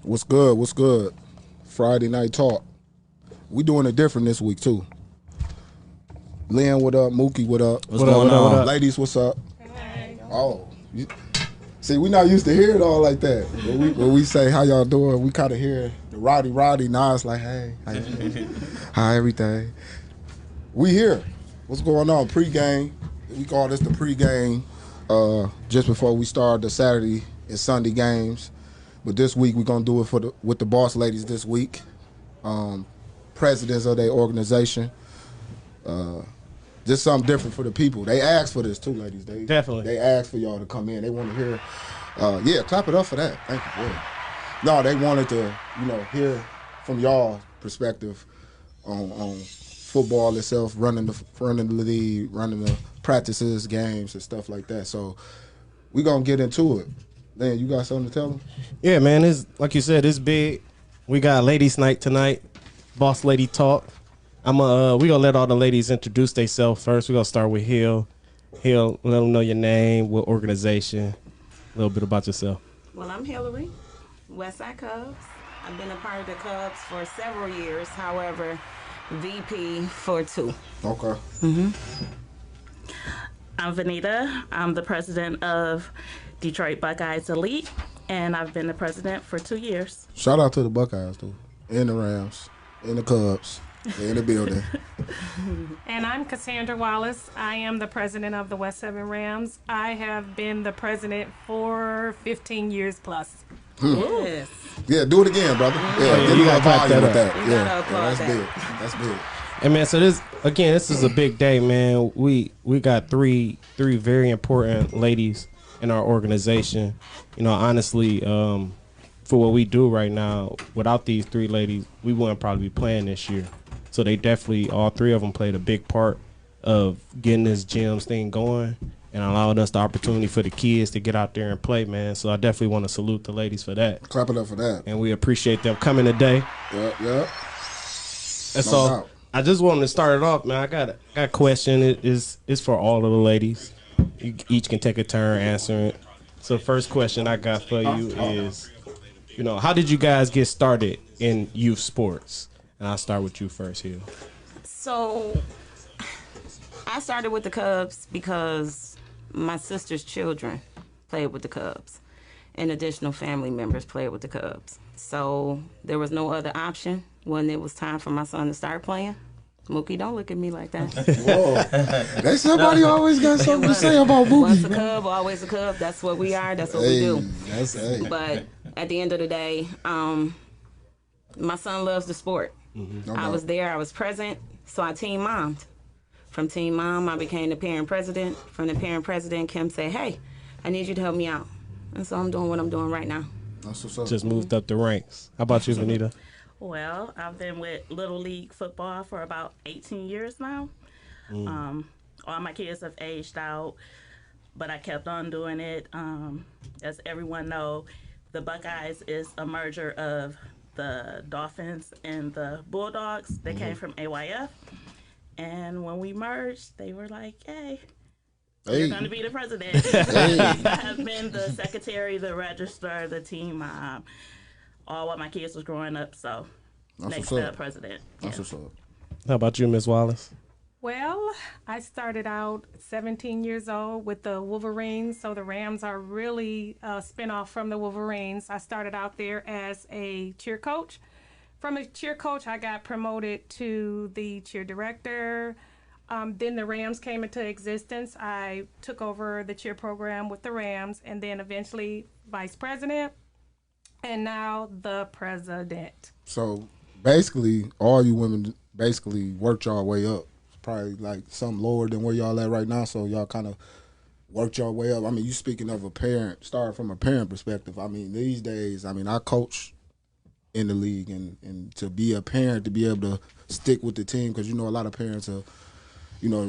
What's good? What's good? Friday night talk. We doing it different this week too. Lynn, what up? Mookie, what up? What's going on? What up? Ladies, what's up? Hey. Oh, see, we not used to hear it all like that. When we say how y'all doing, we kind of hear the Roddy. Now it's like, hey, hi everything. We here. What's going on? Pre-game. We call this the pre-game. Just before we start the Saturday and Sunday games. But this week we're gonna do it with the boss ladies this week. Presidents of their organization. Just something different for the people. They asked for this too, ladies. Definitely. They asked for y'all to come in. They want to hear. Yeah, clap it up for that. Thank you. Yeah. No, they wanted to, hear from y'all perspective on football itself, running the league, running the practices, games, and stuff like that. So we gonna get into it. Man, you got something to tell them? Yeah, man. It's like you said, it's big. We got ladies' night tonight. Boss lady talk. We gonna let all the ladies introduce themselves first. We gonna start with Hill. Hill, let them know your name, what organization, a little bit about yourself. Well, I'm Hillaurie, Westside Cubs. I've been a part of the Cubs for several years. However, VP for 2. Okay. I'm Venita. I'm the president of Detroit Buckeyes Elite, and I've been the president for 2 years. Shout out to the Buckeyes, too, and the Rams, and the Cubs. They're in the building. And I'm Cassandra Wallace. I am the president of the West 7 Rams. I have been the president for 15 years plus. Yes. Yeah, do it again, brother. Yeah, you gotta clap that up. gotta applaud that's big. That's big. And man, so this is a big day, man. We got three very important ladies in our organization. Honestly, for what we do right now, without these 3 ladies, we wouldn't probably be playing this year. So they definitely, all 3 of them played a big part of getting this gyms thing going and allowing us the opportunity for the kids to get out there and play, man. So I definitely want to salute the ladies for that. Clap it up for that. And we appreciate them coming today. Yeah. And so I just wanted to start it off, man. I got a question. It's for all of the ladies. You each can take a turn answering it. So the first question I got for you is, how did you guys get started in youth sports? And I'll start with you first here. So I started with the Cubs because my sister's children played with the Cubs, and additional family members played with the Cubs. So there was no other option when it was time for my son to start playing. Mookie, don't look at me like that. Whoa. There's somebody always got something to say about Mookie. Once a Cub, always a Cub. That's what we are. That's what we do. Hey. But at the end of the day, my son loves the sport. No I doubt. was there. I was present. So I team mommed. From team mom, I became the parent president. From the parent president, Kim said, hey, I need you to help me out. And so I'm doing what I'm doing right now. That's what's up. Just moved up the ranks. How about you, Venita? Well, I've been with Little League football for about 18 years now. All my kids have aged out, but I kept on doing it. As everyone know, the Buckeyes is a merger of the Dolphins and the Bulldogs. They came from AYF. And when we merged, they were like, hey, you're going to be the president. I have been the secretary, the registrar, the team mom, all while my kids was growing up. So That's next what's up. up, president. That's what's up. How about you, Miss Wallace? Well, I started out 17 years old with the Wolverines, so the Rams are really a spinoff from the Wolverines. I started out there as a cheer coach. From a cheer coach, I got promoted to the cheer director. Then the Rams came into existence. I took over the cheer program with the Rams, and then eventually vice president, and now the president. So basically, all you women basically worked y'all way up. It's probably like something lower than where y'all at right now. So y'all kind of worked y'all way up. I mean, you speaking of a parent, starting from a parent perspective. I mean, these days, I coach in the league, and to be a parent, to be able to stick with the team, because a lot of parents are,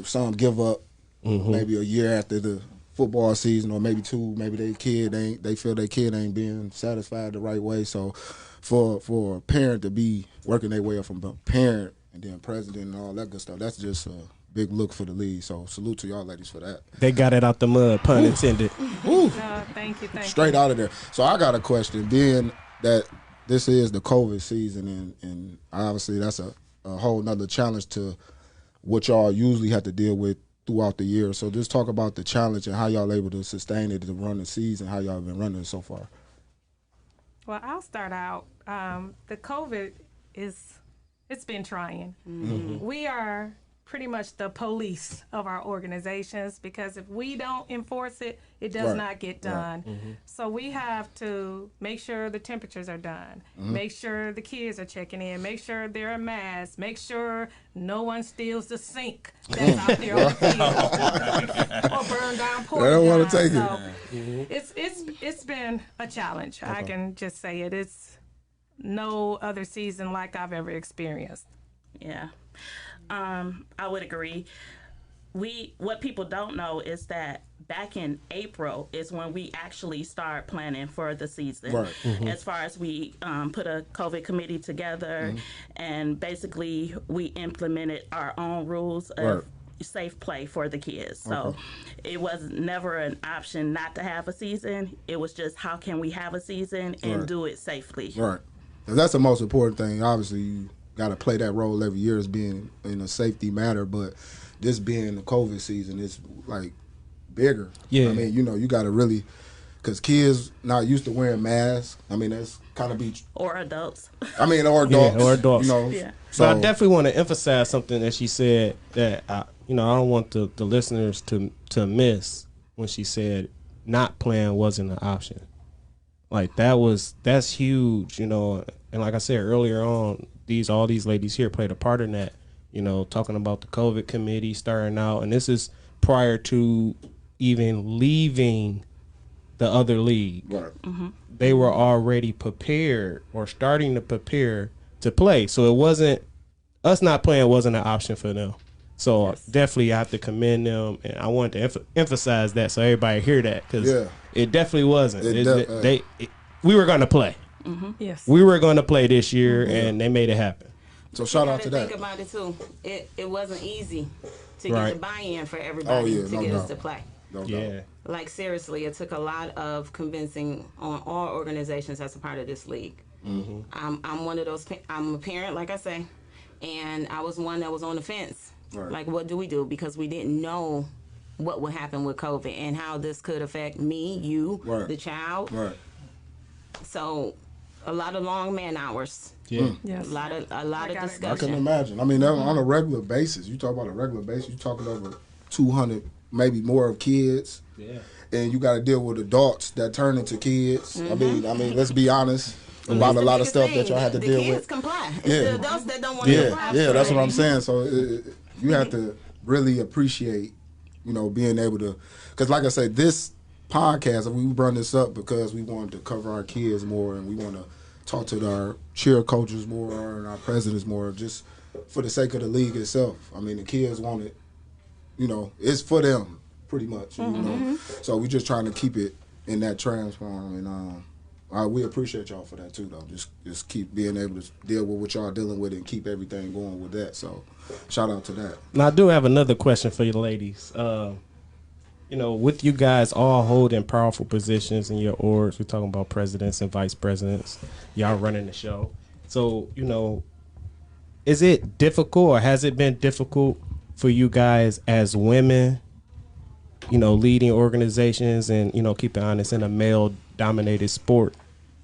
some give up maybe a year after the football season, or maybe 2, maybe they feel their kid ain't being satisfied the right way. So for a parent to be working their way up from parent and then president and all that good stuff, that's just a big look for the league. So salute to y'all ladies for that. They got it out the mud, pun intended. Ooh. Thank you. Straight out of there. So I got a question, being that this is the COVID season, and obviously that's a whole nother challenge to what y'all usually have to deal with throughout the year. So just talk about the challenge and how y'all able to sustain it to run the season, how y'all been running it so far. Well, I'll start out. The COVID it's been trying. We are pretty much the police of our organizations, because if we don't enforce it, it does not get done. So we have to make sure the temperatures are done, make sure the kids are checking in, make sure they're a mask, make sure no one steals the sink that's out there on the field or burn down porta. I don't want to take it. It's been a challenge. I can just say it. It's no other season like I've ever experienced. Yeah. I would agree. What people don't know is that back in April is when we actually start planning for the season. Right. As far as we put a COVID committee together, and basically we implemented our own rules of safe play for the kids. So it was never an option not to have a season. It was just, how can we have a season and do it safely? Right. And that's the most important thing. Obviously, you got to play that role every year as being in a safety matter, but this being the COVID season, it's like bigger. Yeah. I mean, you got to really, because kids not used to wearing masks. I mean, that's kind of be. Or adults. I mean, or adults. Yeah, or adults. Yeah. So But I definitely want to emphasize something that she said that I don't want the listeners to miss when she said not playing wasn't an option. Like that's huge, and like I said earlier on, all these ladies here played a part in that, talking about the COVID committee starting out, and this is prior to even leaving the other league. right. They were already prepared or starting to prepare to play. So it wasn't, us not playing wasn't an option for them. So definitely I have to commend them, and I wanted to emphasize that so everybody hear that, because it definitely wasn't. We were going to play. Yes. We were going to play this year, and they made it happen. So shout out to that. Think about it too. It wasn't easy to Right. get the buy-in for everybody to get us doubt. to play. No Yeah. doubt. Like seriously, it took a lot of convincing on all organizations that's a part of this league. I'm one of those. I'm a parent, like I say, and I was one that was on the fence. Right. Like, what do we do? Because we didn't know what would happen with COVID and how this could affect me, you, the child. Right. So, a lot of long man hours. Yeah. Yes. A lot of I discussion. can imagine. I mean, on a regular basis, you talk about a regular basis, you're talking over 200, maybe more of kids. Yeah. And you got to deal with adults that turn into kids. I mean, let's be honest about a lot of stuff that y'all had to deal The kids with. comply. It's Yeah. the adults that don't want to comply. Yeah, that's what I'm saying. So you have to really appreciate, being able to, because like I said, this podcast, we brought this up because we wanted to cover our kids more, and we want to talk to our cheer coaches more and our presidents more, just for the sake of the league itself. I mean, the kids want it, it's for them pretty much. So we're just trying to keep it in that transform, and we appreciate y'all for that too, though. Just keep being able to deal with what y'all dealing with and keep everything going with that. So shout out to that. Now I do have another question for you ladies. With you guys all holding powerful positions in your orgs, we're talking about presidents and vice presidents, y'all running the show. So, is it difficult, or has it been difficult for you guys as women, leading organizations and, keep it honest, in a male-dominated sport?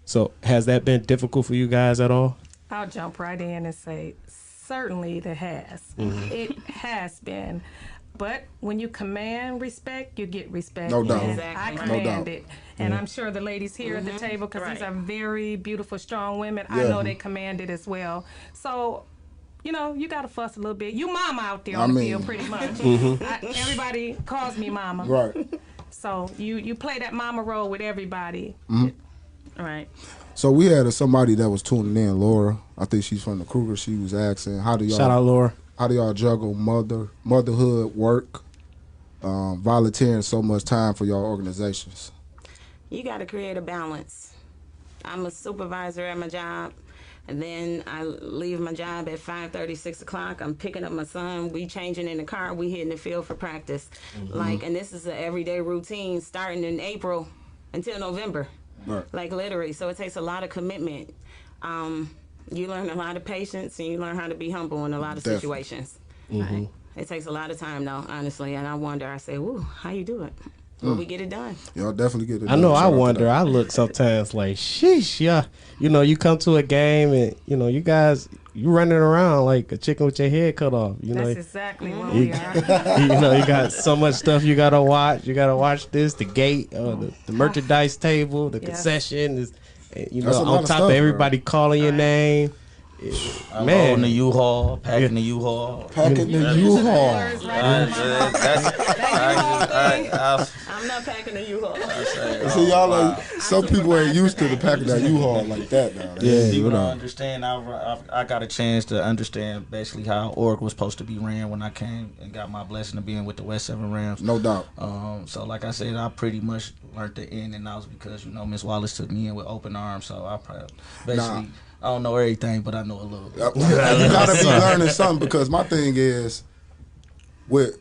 So has that been difficult for you guys at all? I'll jump right in and say, certainly it has. It has been. But when you command respect, you get respect. No doubt. And Exactly. I No command doubt. it. And I'm sure the ladies here at the table, because these are very beautiful, strong women, I Yeah. know they command it as well. So, you got to fuss a little bit. You mama out there on the field pretty much. Everybody calls me mama. Right. So you play that mama role with everybody. Right. So we had somebody that was tuning in, Laura. I think she's from the Kruger. She was asking, how do y'all Shout out, Laura. How do y'all juggle motherhood, work, volunteering so much time for y'all organizations? You got to create a balance. I'm a supervisor at my job, and then I leave my job at 5:30, 6 o'clock. I'm picking up my son. We changing in the car. We hitting the field for practice. And this is an everyday routine starting in April until November. Right. Like literally. So it takes a lot of commitment. You learn a lot of patience and you learn how to be humble in a lot of situations. Mm-hmm. It takes a lot of time, though, honestly. And I wonder, I say, "Woo, how you do it? Will we get it done?" Y'all definitely get it done. I know. I Shout out to wonder. that. I look sometimes like, sheesh, yeah. You know, you come to a game and you guys, you running around like a chicken with your head cut off. That's exactly what we are. You got so much stuff you gotta watch. You gotta watch this, the gate, the merchandise table, the concession is, That's a lot on of top stuff, of everybody calling your name. Man, on the U-Haul, packing the U-Haul. Packing the U-Haul. I'm not packing a U-Haul. See, y'all like, some people ain't used to the packing that U-Haul like that now. Yeah, People don't understand. I got a chance to understand basically how Org was supposed to be ran when I came and got my blessing of being with the West 7 Rams. No doubt. So like I said, I pretty much learned the in and outs because Miss Wallace took me in with open arms. So I probably basically. I don't know everything, but I know a little bit. You gotta be learning something, because my thing is with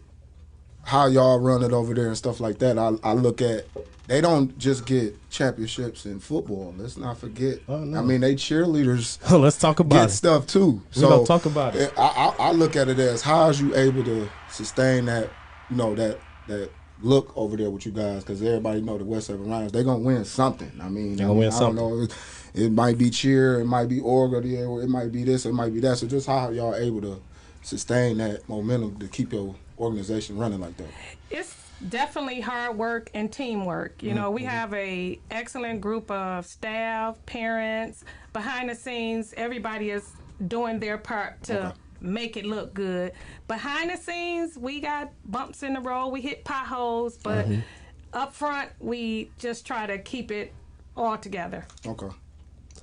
how y'all run it over there and stuff like that. I look at, they don't just get championships in football. Let's not forget. Oh, no. I mean, they cheerleaders let's talk about get it. stuff too. We gonna talk about it. I look at it as, how is you able to sustain that, that look over there with you guys, because everybody know the West 7 Rams, they gonna win something. I mean, They gonna win something. I don't know. It might be cheer, it might be org, or it might be this, it might be that. So just how y'all able to sustain that momentum to keep your organization running like that? It's definitely hard work and teamwork. We have a excellent group of staff, parents, behind the scenes. Everybody is doing their part to make it look good. Behind the scenes, we got bumps in the road. We hit potholes, but up front, we just try to keep it all together. Okay.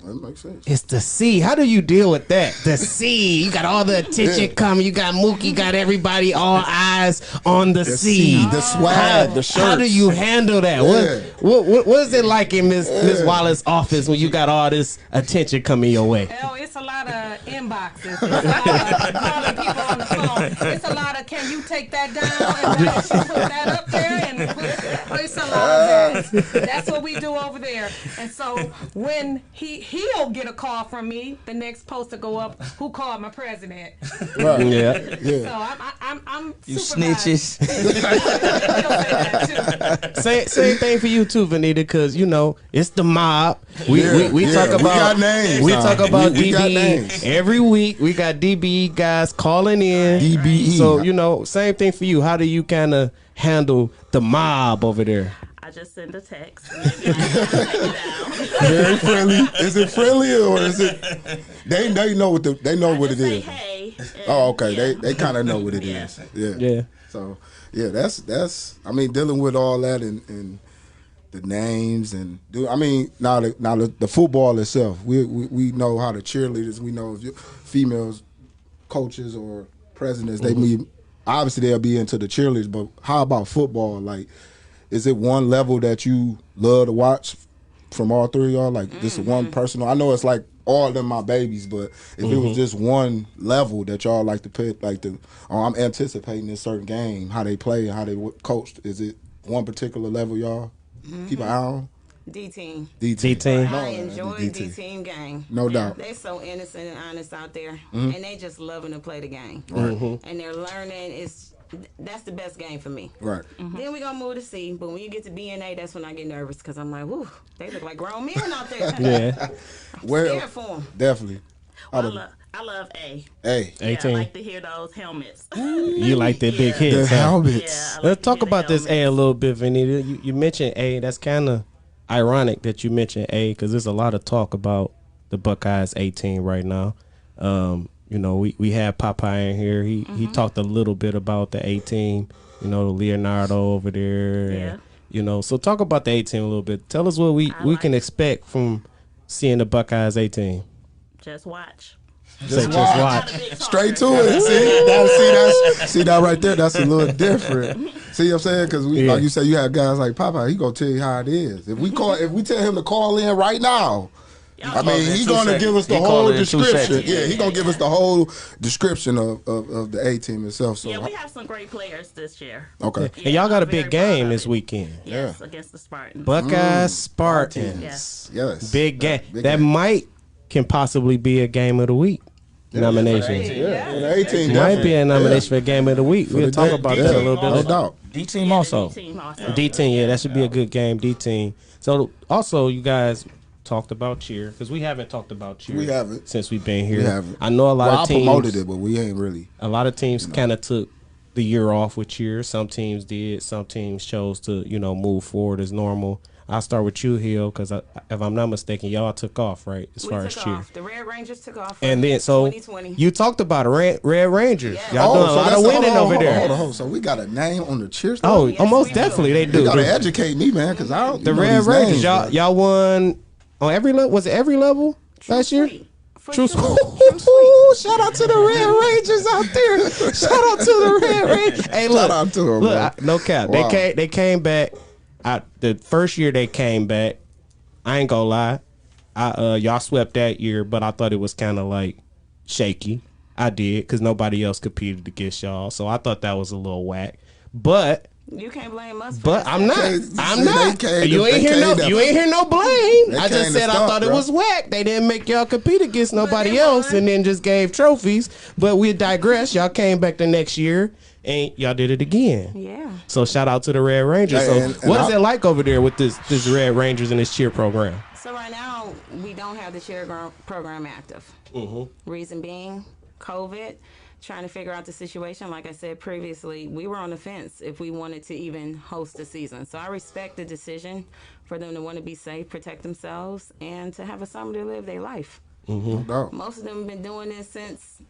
That makes sense. It's the C. How do you deal with that? The C. You got all the attention coming. You got Mookie, got everybody, all eyes on the C. The swag, the shirts. How do you handle that? Yeah. What is it like in Miss Wallace's office when you got all this attention coming your way? It's a lot of inboxes. It's a lot of calling people on the phone. It's a lot of, can you take that down and why don't you put that up there? And it's a lot of that. That's what we do over there. And so when he'll get a call from me, the next post to go up, who called my president? Right. Yeah. So I'm You supervised. snitches. He'll say that too. Same thing for you too, Venita, because it's the mob. We talk about, we got names. We talk about we got names. DBE every week. We got DBE guys calling in. DBE. So same thing for you. How do you kind of handle the mob over there? I just send a text. And maybe I take it down. Very friendly. Is it friendly, or is it? They know what it Say is. hey. and, Oh, okay. yeah. They kind of know what it is. Yeah. Yeah. So yeah, that's. I mean, dealing with all that and the names and now the football itself. We know how the cheerleaders. We know if females, coaches or presidents. They meet. Obviously, they'll be into the cheerleaders. But how about football? Like, is it one level that you love to watch from all three of y'all? Like, this is one personal. I know it's like all of them my babies, but if it was just one level that y'all like to put, I'm anticipating this certain game, how they play and how they coached. Is it one particular level y'all keep an eye on? D-team. D-team. I enjoy D-team game. No doubt. They're so innocent and honest out there, and they just loving to play the game. And they're learning. That's the best game for me. Right. Then we gonna move to C, but when you get to B and A, that's when I get nervous because I'm like, whoo, they look like grown men out there. Yeah. Scared for them. Definitely. Well, I love A. Hey. Yeah, I 18. like to hear those helmets. You like that big hit. The huh? helmets. Yeah, I like Let's to talk hear the about this A a helmets. little bit, Venita. You mentioned A. That's kind of ironic that you mentioned A because there's a lot of talk about the Buckeyes 18 right now. We had Popeye in here. He talked a little bit about the 18. Leonardo over there. Yeah. And, so talk about the 18 a little bit. Tell us what we can expect from seeing the Buckeyes 18. Just watch. Just watch. watch. Not a big Straight talker. to it. See that right there. That's a little different. See what I'm saying? Because like you said, you have guys like Popeye. He gonna tell you how it is. If we tell him to call in right now, I mean, he's gonna give us the whole description. Yeah, he's gonna give us the whole description of the A team itself. So Yeah, we have some great players this year. okay. And y'all got a I'm big very proud game of this it. weekend. Yes, against the Spartans. Buckeyes Spartans. Yes. Yes. Big game. Big That game. might can possibly be a game of the week nomination. Yeah, for the 18 Might be a nomination for game of the week. We'll talk about that a little bit. No doubt. D team also. D-team, yeah, that should be a good game. D-team. So also, you guys talked about cheer because we haven't talked about cheer. We haven't since we've been here. We haven't. I know a lot of teams. I promoted it, but we ain't really. A lot of teams kind of took the year off with cheer. Some teams did. Some teams chose to move forward as normal. I'll start with you, Hill, because if I'm not mistaken, y'all took off, right, as far as cheer. The Red Rangers took off. And then, so 2020. you talked about Red Rangers. Yes. Y'all doing a lot of winning over there. Hold on. So we got a name on the cheer stuff? Oh, Yes, almost we definitely do. they do. You got to educate me, man, because I don't The know Red these Rangers, names, y'all won on every level. Was it every level last year? True True Shout out to the Red Rangers out there. Shout out to the Red Rangers. Hey, look, Shout out to them, man. no cap. Wow. They came back. The first year they came back, I ain't gonna lie. Y'all swept that year, but I thought it was kind of like shaky. I did because nobody else competed against y'all, so I thought that was a little whack. But You can't blame us. But I'm not. I'm See, not. they came You to- ain't they hear no. came to- You ain't hear no blame. They I came just to said I stop, thought it bro. was whack. They didn't make y'all compete against nobody they else, won. and then just gave trophies. But we digress. Y'all came back the next year, and y'all did it again. Yeah. So shout out to the Red Rangers. Hey, So and what is I- it like over there with this Red Rangers and this cheer program? So right now we don't have the cheer program active. Reason being, COVID. Trying to figure out the situation. Like I said previously, we were on the fence if we wanted to even host a season. So I respect the decision for them to want to be safe, protect themselves, and to have a summer to live their life. No doubt. Most of them have been doing this since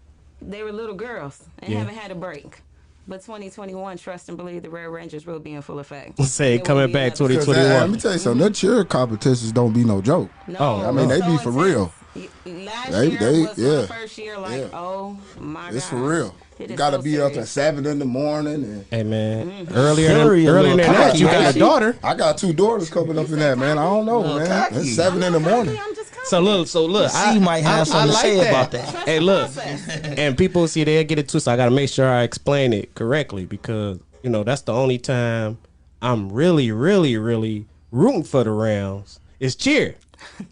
they were little girls and Yeah. haven't had a break. But 2021, trust and believe the Red Rangers will be in full effect. Say It will coming be back another- 2021. Let me tell you something. That cheer competitions don't be no joke. No, Oh, I mean, they it's be so for intense. real. Last They- year they- was yeah. my first year. Like, Yeah. oh my god, It's for real. It You is got to so be up at serious. 7 in the morning. And Hey man, Mm-hmm. earlier Hillaurie a than little that, cocky, you got ain't a she? daughter. I got 2 daughters coming up in that, man. I don't know, man. cocky. It's 7 in the morning. I'm just So look. See, you might have something to say about that. Trust Hey, the look, process. and people see they'll get it too, so I got to make sure I explain it correctly because that's the only time I'm really rooting for the Rams is cheer.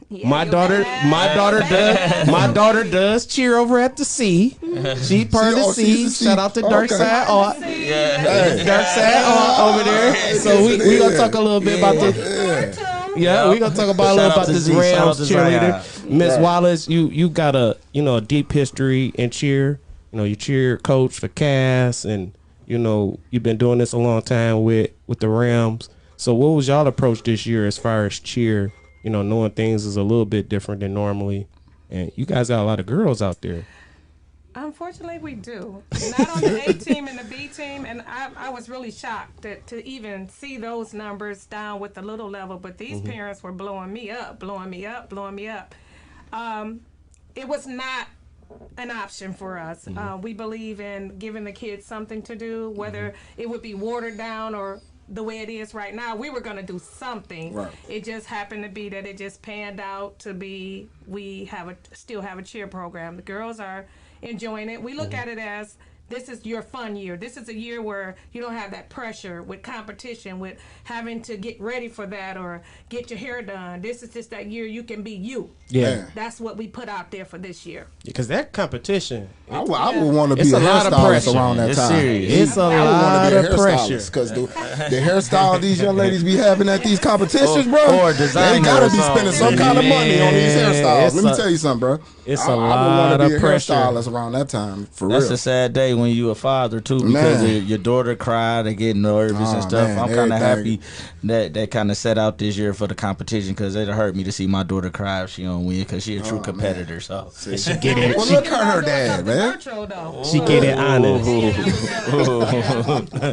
Yeah, My you're daughter, bad. my daughter does cheer over at the C. She part of the C. she's the Shout out to C. Dark Okay. Side Art. Hey. Dark Side Art over there. So we gonna talk a little bit about the. Yeah, we gonna talk about a little Shout out about to this Z, shout out Rams to cheerleader, Zion. Miss Wallace. You got a a deep history in cheer. You cheer coach for Cass, and you've been doing this a long time with the Rams. So what was y'all approach this year as far as cheer? Knowing things is a little bit different than normally, and you guys got a lot of girls out there. Unfortunately, we do. Not on the A team and the B team, and I was really shocked to even see those numbers down with the little level. But these parents were blowing me up. It was not an option for us. We believe in giving the kids something to do, whether it would be watered down or the way it is right now. We were going to do something. Right. It just happened to be that it just panned out to be we still have a cheer program. The girls are enjoying it. We look at it as this is your fun year. This is a year where you don't have that pressure with competition, with having to get ready for that or get your hair done. This is just that year you can be you. Yeah, Man. That's what we put out there for this year. because that competition. I would want to be It's a a lot of hairstylist pressure. around that It's time. serious. It's a I would want lot to be a of pressure. hairstylist because the hairstyle these young ladies be having at these competitions, bro. or They designer gotta or be spending some something. kind of money on these Man, hairstyles. it's Let me a- tell you something, bro. it's I a would want lot to be of a pressure. hairstylist around that time for That's real. a sad day when you a father too, because Man. your daughter cried and get nervous Oh, and stuff. man, I'm kind of everything. happy that kind of set out this year for the competition, because it'll hurt me to see my daughter cry if she don't win, because she a true competitor. So She get it. Well, look at her dad, man. Virtual, though. She get it honest.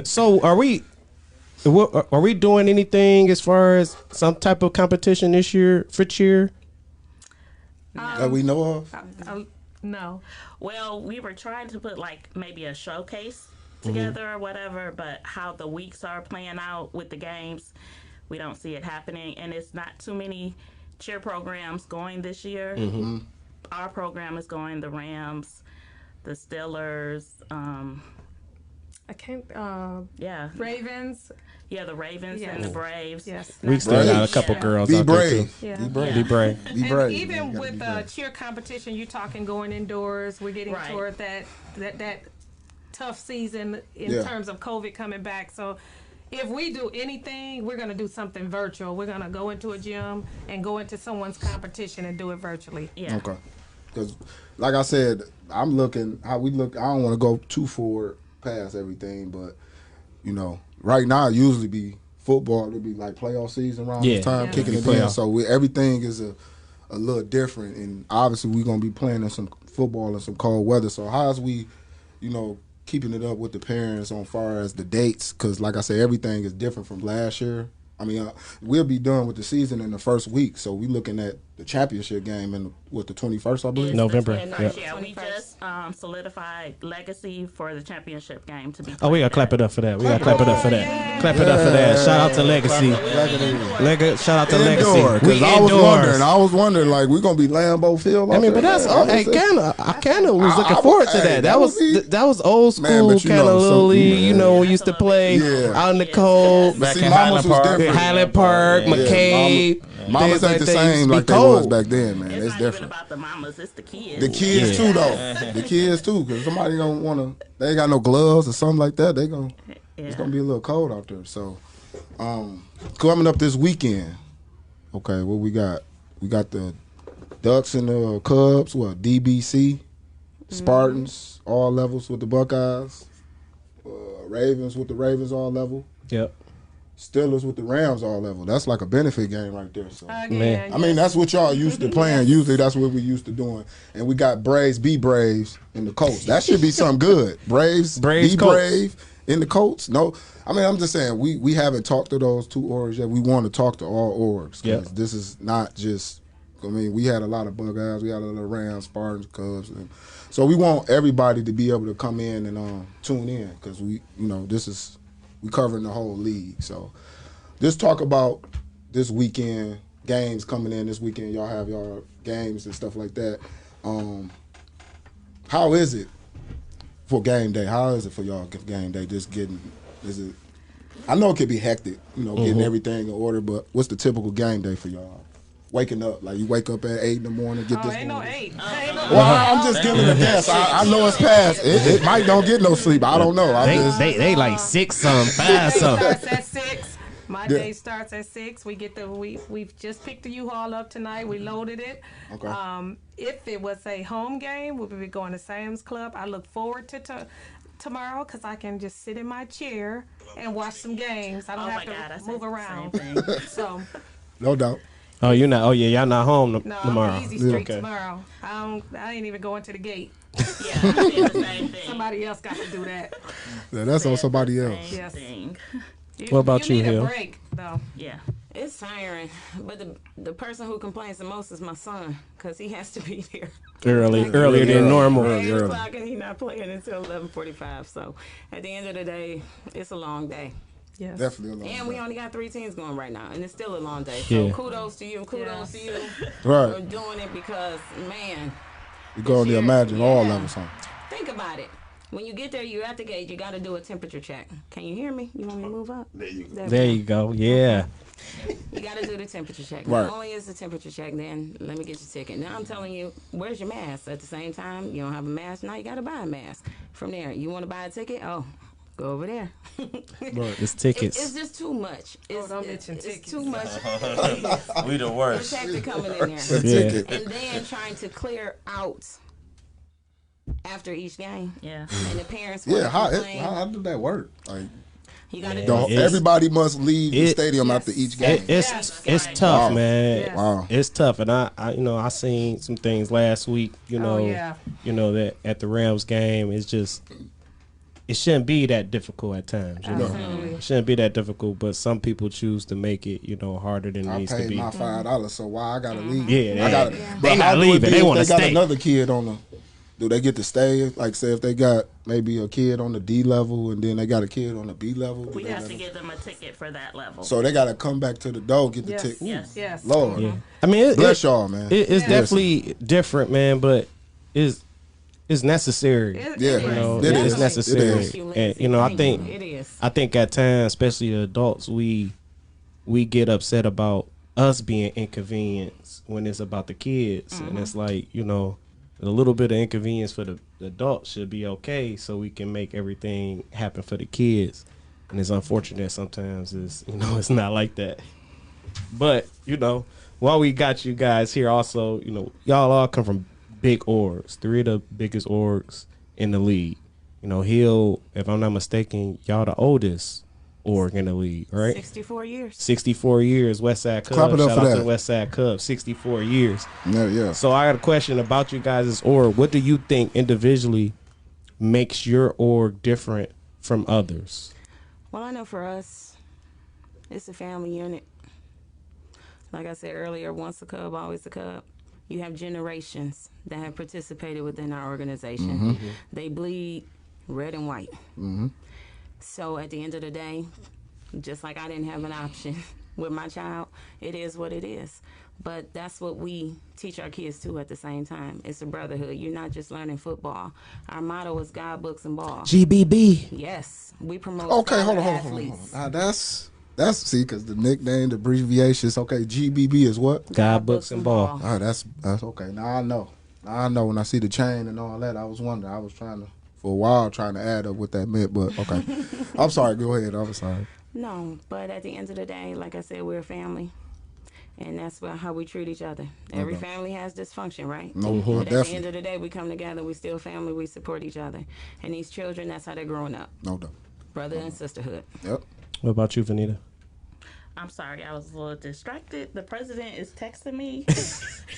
So are we doing anything as far as some type of competition this year for cheer? That we know of. No. Well, we were trying to put like maybe a showcase together or whatever, but how the weeks are playing out with the games, we don't see it happening. And it's not too many cheer programs going this year. Our program is going, the Rams, the Steelers, I can't. Yeah. Ravens. Yeah, the Ravens Yes. and the Braves. Yes. We still got a couple Yeah. girls Be out there brave. too. Yeah. Be brave. Be brave. Be And brave. even You gotta with be brave. cheer competition, you're talking going indoors. We're getting Right. toward that tough season in Yeah. terms of COVID coming back. So if we do anything, we're going to do something virtual. We're going to go into a gym and go into someone's competition and do it virtually. Yeah. Okay. Because, like I said, I'm looking how we look. I don't want to go too forward past everything, but you know, right now it usually be football. It'll be like playoff season around this time, Yeah. kicking it Playoff. in. So everything is a little different, and obviously we're gonna be playing in some football in some cold weather. So how's we, you know, keeping it up with the parents on far as the dates? Because like I said, everything is different from last year. I mean, we'll be done with the season in the first week, so we looking at the championship game in the 21st, I believe. It's November, the 20th. yeah. Yeah, we just solidified legacy for the championship game to be. Oh, we gotta clap it up for that. We gotta clap it up for that. Clap it up for that. Shout out to Legacy. Shout out to Legacy. Indoor, We because I was indoors. wondering, like, we're gonna be Lambeau Field. I mean, but that's I kind of was looking forward to that. That was old Man, school but you kind know, of little some- league. You know, we used to play Yeah. out in the cold. But see, in Mamas Highland was Park. different. Highland Park, Yeah. McCabe. Mamas things ain't the that. Used same to be like they was cold. back then, man. It's It's not different. even about the mamas; it's the kids. The kids too, though. The kids too, because somebody don't want to. They ain't got no gloves or something like that. It's gonna be a little cold out there. So, coming up this weekend. Okay, what we got? We got the Ducks and the Cubs. What DBC, Spartans, all levels with the Buckeyes. Ravens with the Ravens, all level. Yep. Steelers with the Rams, all level. That's like a benefit game right there. So. Again, I mean, that's what y'all used to playing. Usually, that's what we used to doing. And we got Braves, be Braves, in the Colts. That should be something good. Braves, be Colts. brave in the Colts. No, I mean, I'm just saying we haven't talked to those two orgs yet. We want to talk to all orgs because Yep. this is not just. I mean, we had a lot of Buckeyes, we had a lot of Rams, Spartans, Cubs, and so we want everybody to be able to come in and tune in because we covering the whole league. So just talk about this weekend games coming in this weekend. Y'all have y'all games and stuff like that. How is it for game day? How is it for y'all game day? Is it? I know it could be hectic, getting everything in order. But what's the typical game day for y'all? Waking up, like you wake up at 8 in the morning, get this. ain't no morning. 8. Ain't no Well, I'm just giving a guess. I know it's past. It might don't get no sleep. I don't know. They like 6 something, 5 day something. starts at 6. My day starts at 6. We've just picked the U-Haul up tonight. We loaded it. Okay. If it was a home game, we would be going to Sam's Club. I look forward to tomorrow because I can just sit in my chair and watch some games. I don't have to move around. Same thing. So No doubt. Oh, you're not. Oh, yeah, y'all not home no, tomorrow. I'm easy street Okay. tomorrow. I ain't even going to the gate. Yeah, I did the same thing. Somebody else got to do that. Yeah, that's on somebody else. Same Yes. thing. What about you, need Hill? a break, though. Yeah. It's tiring, but the person who complains the most is my son because he has to be there Earlier than normal. 8 o'clock and he's not playing until 11:45. So at the end of the day, it's a long day. Yes. Definitely a long And day. we only got 3 teams going right now, and it's still a long day. So Yeah. kudos to you, kudos to you Right. for doing it because, man, You go to imagine all levels, huh? think about it. When you get there, you're at the gate, you got to do a temperature check. Can you hear me? You want me to move up? There you go. Yeah. You got to do the temperature check. Right. Not only is the temperature check, then let me get your ticket. Now I'm telling you, where's your mask? At the same time, you don't have a mask. Now you got to buy a mask. From there, you want to buy a ticket? Oh, go over there. It's tickets. It's just too much. don't mention It's tickets. too much. We the worst. Protected coming in there. Yeah. And then trying to clear out after each game. Yeah. And the parents Yeah, want to how complain. did that work? Like, You got to everybody must leave the it- stadium after each game. It's tough, Wow. man. Yes. Wow. It's tough, and I seen some things last week. yeah. That at the Rams game, it's just it shouldn't be that difficult at times. Absolutely. It shouldn't be that difficult, but some people choose to make it harder than it I needs to paid be. my $5, so why I gotta leave? Yeah, I gotta. yeah. But They not how do it leaving. be They if wanna they got stay. another kid on the. Do they get to stay? Like, say if they got maybe a kid on the D level and then they got a kid on the B level. We have to give them a ticket for that level. So they got to come back to the door, get the Yes. ticket. Yes. Yes. Lord, Yeah. I mean, bless y'all, man. It's Yeah. definitely different, man. But it's it's necessary. Yeah, You know, it it's is. necessary. It is. And, you know, I think it is. I think at times, especially the adults, we get upset about us being inconvenienced when it's about the kids, and it's like, you know, a little bit of inconvenience for the adults should be okay, so we can make everything happen for the kids. And it's unfortunate sometimes it's, you know, it's not like that. But, you know, while we got you guys here also, you know, y'all all come from big orgs, 3 of the biggest orgs in the league. You know, Hill, if I'm not mistaken, y'all the oldest org in the league, right? 64 years. 64 years, Westside Cubs. Clap it up Shout for out that. to the Westside Cubs, 64 years. Yeah. So I got a question about you guys' org. What do you think individually makes your org different from others? Well, I know for us, it's a family unit. Like I said earlier, once a Cub, always a Cub. You have generations that have participated within our organization. They bleed red and white. So at the end of the day, just like I didn't have an option with my child, it is what it is. But that's what we teach our kids too at the same time. It's a brotherhood. You're not just learning football. Our motto is God, books, and ball. GBB. Yes, we promote Okay, hold scholar on. athletes. Now that's see, because the nickname, the abbreviations. Okay, GBB is what? God, books, and ball. Oh, that's okay. Now I know. When I see the chain and all that, I was wondering. I was trying to add up what that meant, but okay. I'm sorry. Go ahead. I'm sorry. No, but at the end of the day, like I said, we're a family. And that's how we treat each other. Every family has dysfunction, right? No, but at definitely. the end of the day, we come together, we still family, we support each other. And these children, that's how they're growing up. No doubt. Brother and sisterhood. Yep. What about you, Venita? I'm sorry, I was a little distracted. The president is texting me.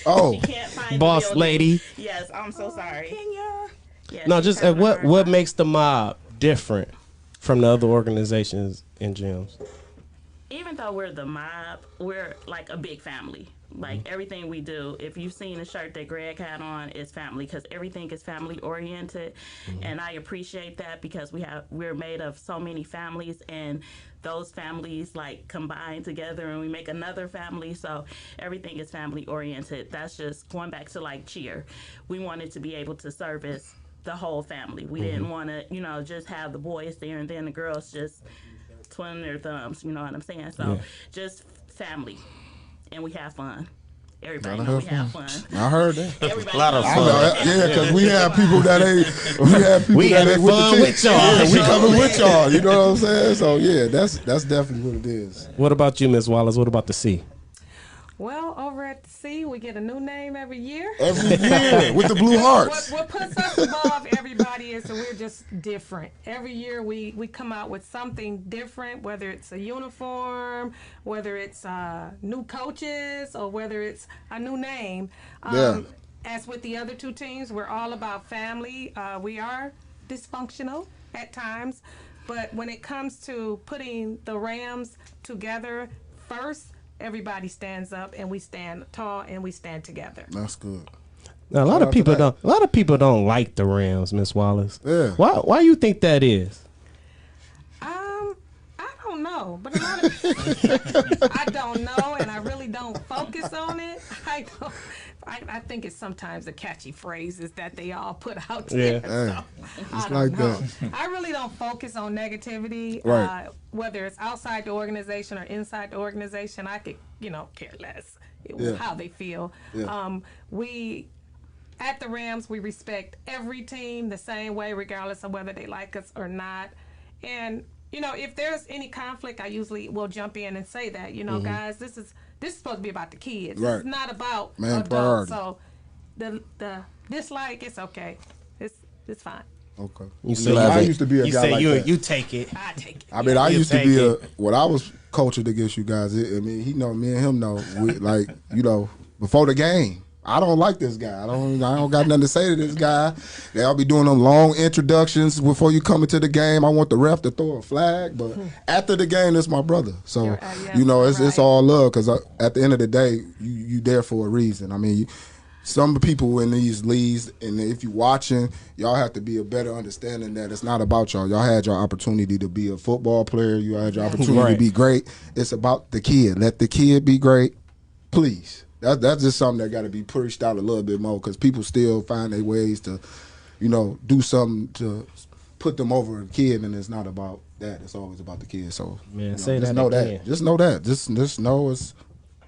Oh, She can't find Boss the building. lady. Yes, I'm so sorry. Kenya. Yeah, No, she's just having a hard what time. makes the mob different from the other organizations and gyms? Even though we're the mob, we're like a big family. Like everything we do, if you've seen the shirt that Greg had on, it's family, because everything is family oriented, and I appreciate that because we're made of so many families, and those families like combine together and we make another family. So everything is family oriented. That's just going back to like cheer. We wanted to be able to service the whole family. We didn't want to, just have the boys there and then the girls just twiddling their thumbs. You know what I'm saying? So just family. And we have fun. Everybody knows we have fun. I heard that. Everybody A lot of knows I know that. Yeah, because we have people that ain't. We having fun with y'all. Yeah, we coming with y'all. You know what I'm saying? So yeah, that's definitely what it is. What about you, Miss Wallace? What about the C? Well, over at the C, we get a new name every year. Every year with the Blue Hearts. What puts us above everybody is that we're just different. Every year we come out with something different, whether it's a uniform, whether it's new coaches, or whether it's a new name. As with the other 2 teams, we're all about family. We are dysfunctional at times, but when it comes to putting the Rams together first, everybody stands up and we stand tall and we stand together. That's good. Now, a lot of people don't like the Rams, Miss Wallace. Yeah. Why you think that is? I don't know, but a lot of I don't know, and I really don't focus on it. I think it's sometimes the catchy phrases that they all put out there. Yeah. So, It's I like don't know. that. I really don't focus on negativity, Right. whether it's outside the organization or inside the organization. I could, care less how they feel. Yeah. We at the Rams, we respect every team the same way, regardless of whether they like us or not. And if there's any conflict, I usually will jump in and say that, guys, this is supposed to be about the kids. Right. This is not about Main adults. priority. So the dislike, it's okay. It's fine. Okay. You say I used to be a you guy say like you that. you take it. I take it. I mean, I You used to take be it. when I was coaching against you guys. He know me and him know. Before the game, I don't like this guy. I don't got nothing to say to this guy. They'll be doing them long introductions before you come into the game. I want the ref to throw a flag, but after the game, it's my brother. So You're it's all love because at the end of the day, you there for a reason. I mean. Some people in these leagues, and if you're watching, y'all have to be a better understanding that it's not about y'all. Y'all had your opportunity to be a football player. You had your opportunity to be great. It's about the kid. Let the kid be great, please. That's just something that got to be pushed out a little bit more because people still find their ways to, do something to put them over a kid, and it's not about that. It's always about the kid. So Man, say just that know again. that. Just know that. Just know it's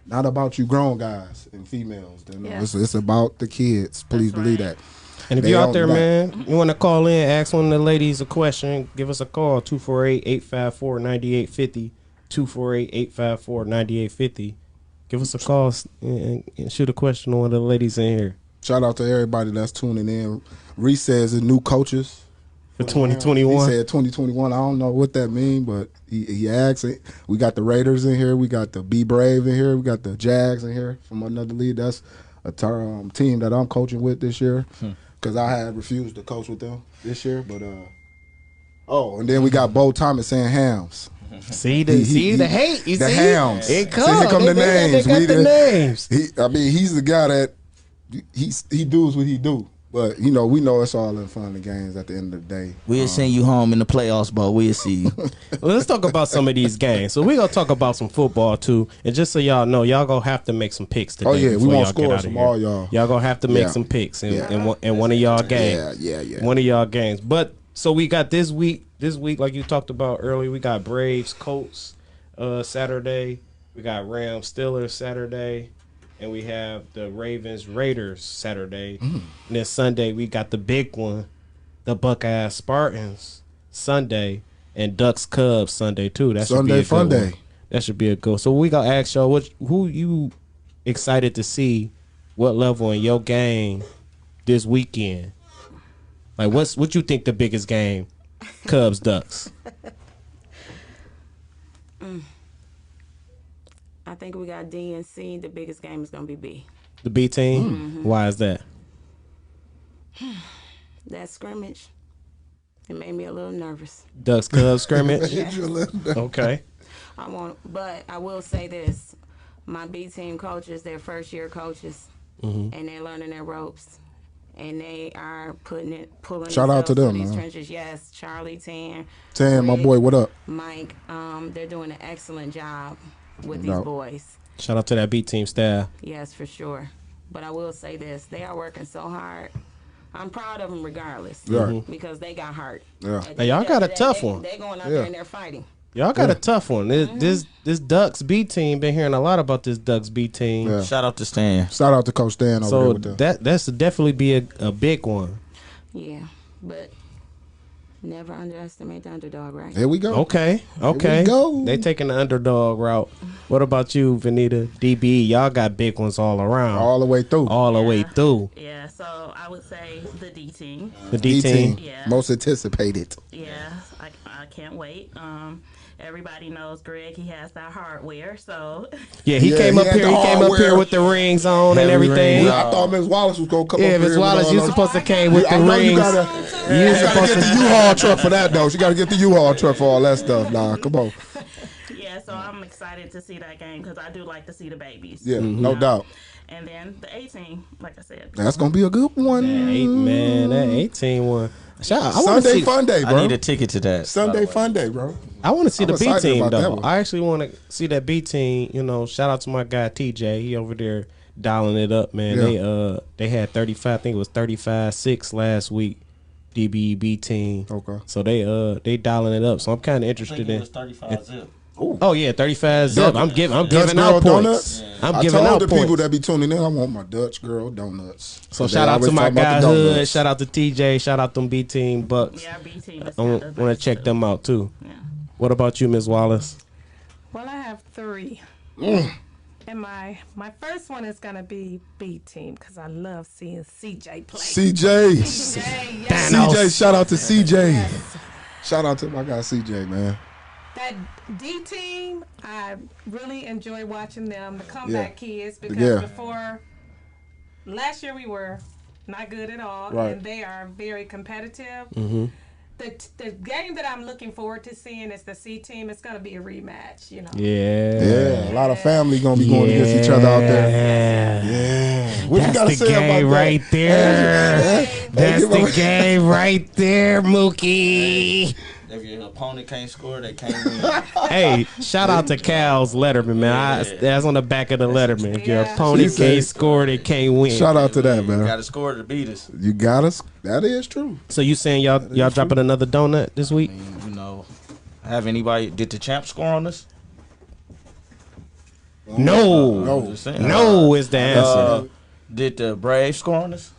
not about you grown guys and females. Yeah. It's about the kids. Please That's believe right. that. And if They you're out own there, that. man, you want to call in, ask one of the ladies a question, give us a call, 248-854-9850, 248-854-9850. Give us a call and shoot a question on one of the ladies in here Shout out to everybody that's tuning in. Reese says the new coaches. for 2021. He said 2021. I don't know what that means, but he asked it. We got the Raiders in here. We got the Be Brave in here. We got the Jags in here from another league. That's a team that I'm coaching with this year because I had refused to coach with them this year. But and then we got Bo Thomas saying Hams. See the hate. You the see? Hams. It See, comes. here come the They names. got the names. He's the guy that he does what he do. But we know it's all in fun and games at the end of the day. We'll send you home in the playoffs, but we'll see you. Well, let's talk about some of these games. So we're gonna talk about some football too. And just so y'all know, y'all gonna have to make some picks today. Oh, yeah, we before want y'all get scores out of from here. all y'all. Y'all gonna have to make Yeah. some picks in, Yeah. in one of y'all games. Yeah. One of y'all games. But so we got this week, like you talked about earlier, we got Braves, Colts Saturday. We got Rams, Steelers Saturday. And we have the Ravens, Raiders Saturday. And then Sunday, we got the big one, the Buckeyes, Spartans Sunday. And Ducks, Cubs Sunday, too. That should be Sunday a good fun one. day. That should be a good one. So we got to ask y'all, who you excited to see, what level in your game this weekend? Like, what you think the biggest game? Cubs, Ducks. I think we got D and C. The biggest game is going to be B. The B team? Why is that? That scrimmage, it made me a little nervous. Ducks, Cubs scrimmage? Yeah. Okay. But I will say this. My B team coaches, they're first year coaches, and they're learning their ropes. And they are pulling Shout out to themselves them, these man. trenches. Yes, Charlie, Tan, Tan, my Rick, boy, what up? Mike. They're doing an excellent job with No. these boys. Shout out to that B team staff. Yes, for sure. But I will say this: they are working so hard. I'm proud of them regardless, Yeah. because they got heart. Yeah. At the Hey, y'all end got of a the tough day, one. They're going out Yeah. there and they're fighting. Y'all got a tough one. This Ducks B team, been hearing a lot about this Ducks B team. Yeah. Shout out to Stan. Shout out to Coach Stan over there So with them. that's definitely be a big one. Yeah, but never underestimate the underdog, right? Here we go. Okay. we go. They taking the underdog route. What about you, Venita? DB, y'all got big ones all around. All the way through. All the way through. Yeah, so I would say the D team. The D team. Yeah. Most anticipated. Yeah, I can't wait. Everybody knows Greg. He has that hardware, so Yeah, he Yeah, came he up had here. the He came up hardware. here with the rings on and Heavy everything. rings. I thought Miss Wallace was gonna come Yeah, up Miss here. Wallace, you supposed to came with the I know rings. you gotta get the U-Haul truck for that though. She gotta get the U-Haul truck for all that stuff. Nah, come on. yeah. So I'm excited to see that game because I do like to see the babies. Yeah, no doubt. And then the A team, like I said. That's gonna be a good one. That 18 one. I want to Sunday see. fun day, I bro. need a ticket to that. Sunday fun day, bro. I want to see I'm the B excited team about that though. one. I actually want to see that B team. Shout out to my guy TJ. He over there dialing it up, man. Yeah. They had 35. I think it was 35-6 last week. DBB team. Okay. So they dialing it up. So I'm kind of interested in. 35 zip. Oh yeah, 35 zip. I'm giving Dutch out girl points. donuts. I'm I giving told out the points. people that be tuning in, I want my Dutch girl donuts. So They shout out to always my talking about guy the Hood. donuts. Shout out to TJ. Shout out them B team Bucks. Yeah, our B team is I want to check them out too. Yeah. What about you, Ms. Wallace? Well, I have three. And my first one is going to be B team because I love seeing CJ play. CJ. CJ, yes. CJ, shout out to CJ. Shout out to my guy CJ, man. That D team, I really enjoy watching them, the comeback kids, because Yeah. before last year we were not good at all, Right. and they are very competitive. Mm-hmm. The game that I'm looking forward to seeing is the C team. It's going to be a rematch, Yeah. Yeah, a lot of family gonna be going against each other out there. Yeah. What you That's gotta the say game about that? right there. That's give the a- game right there, Mookie. If your opponent can't score, they can't win. Hey, shout out to Cal's Letterman, man. That's on the back of the Letterman. If your opponent can't score, they can't win. Shout out to that, man. You got to score to beat us. You got us. That is true. So you saying y'all dropping another donut this week? I mean, you know, have anybody, did the champ score on us? No is the answer. Did the Braves score on us?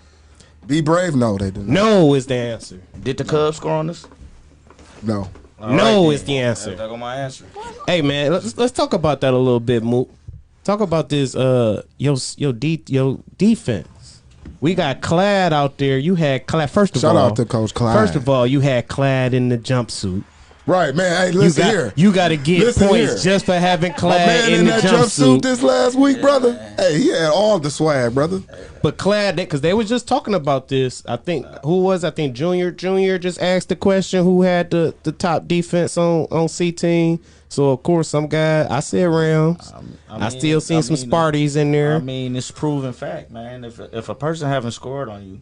Be brave. No, they didn't. No is the answer. Did the Cubs score on us? No. No is the answer. That's my answer. Hey man, let's talk about that a little bit, Mook. Talk about this your defense. We got Clad out there. You had Clad. Shout out to Coach Clyde. First of all, you had Clad in the jumpsuit. Right, man. Hey, listen here. You got to get points just for having Clad in the that jumpsuit this last week, brother. Hey, he had all the swag, brother. But Clad, because they was just talking about this. I think Junior just asked the question who had the top defense on C team. So of course some guy, I said Rams. I still seen some Sparties in there. I mean, it's proven fact, man. If a person haven't scored on you,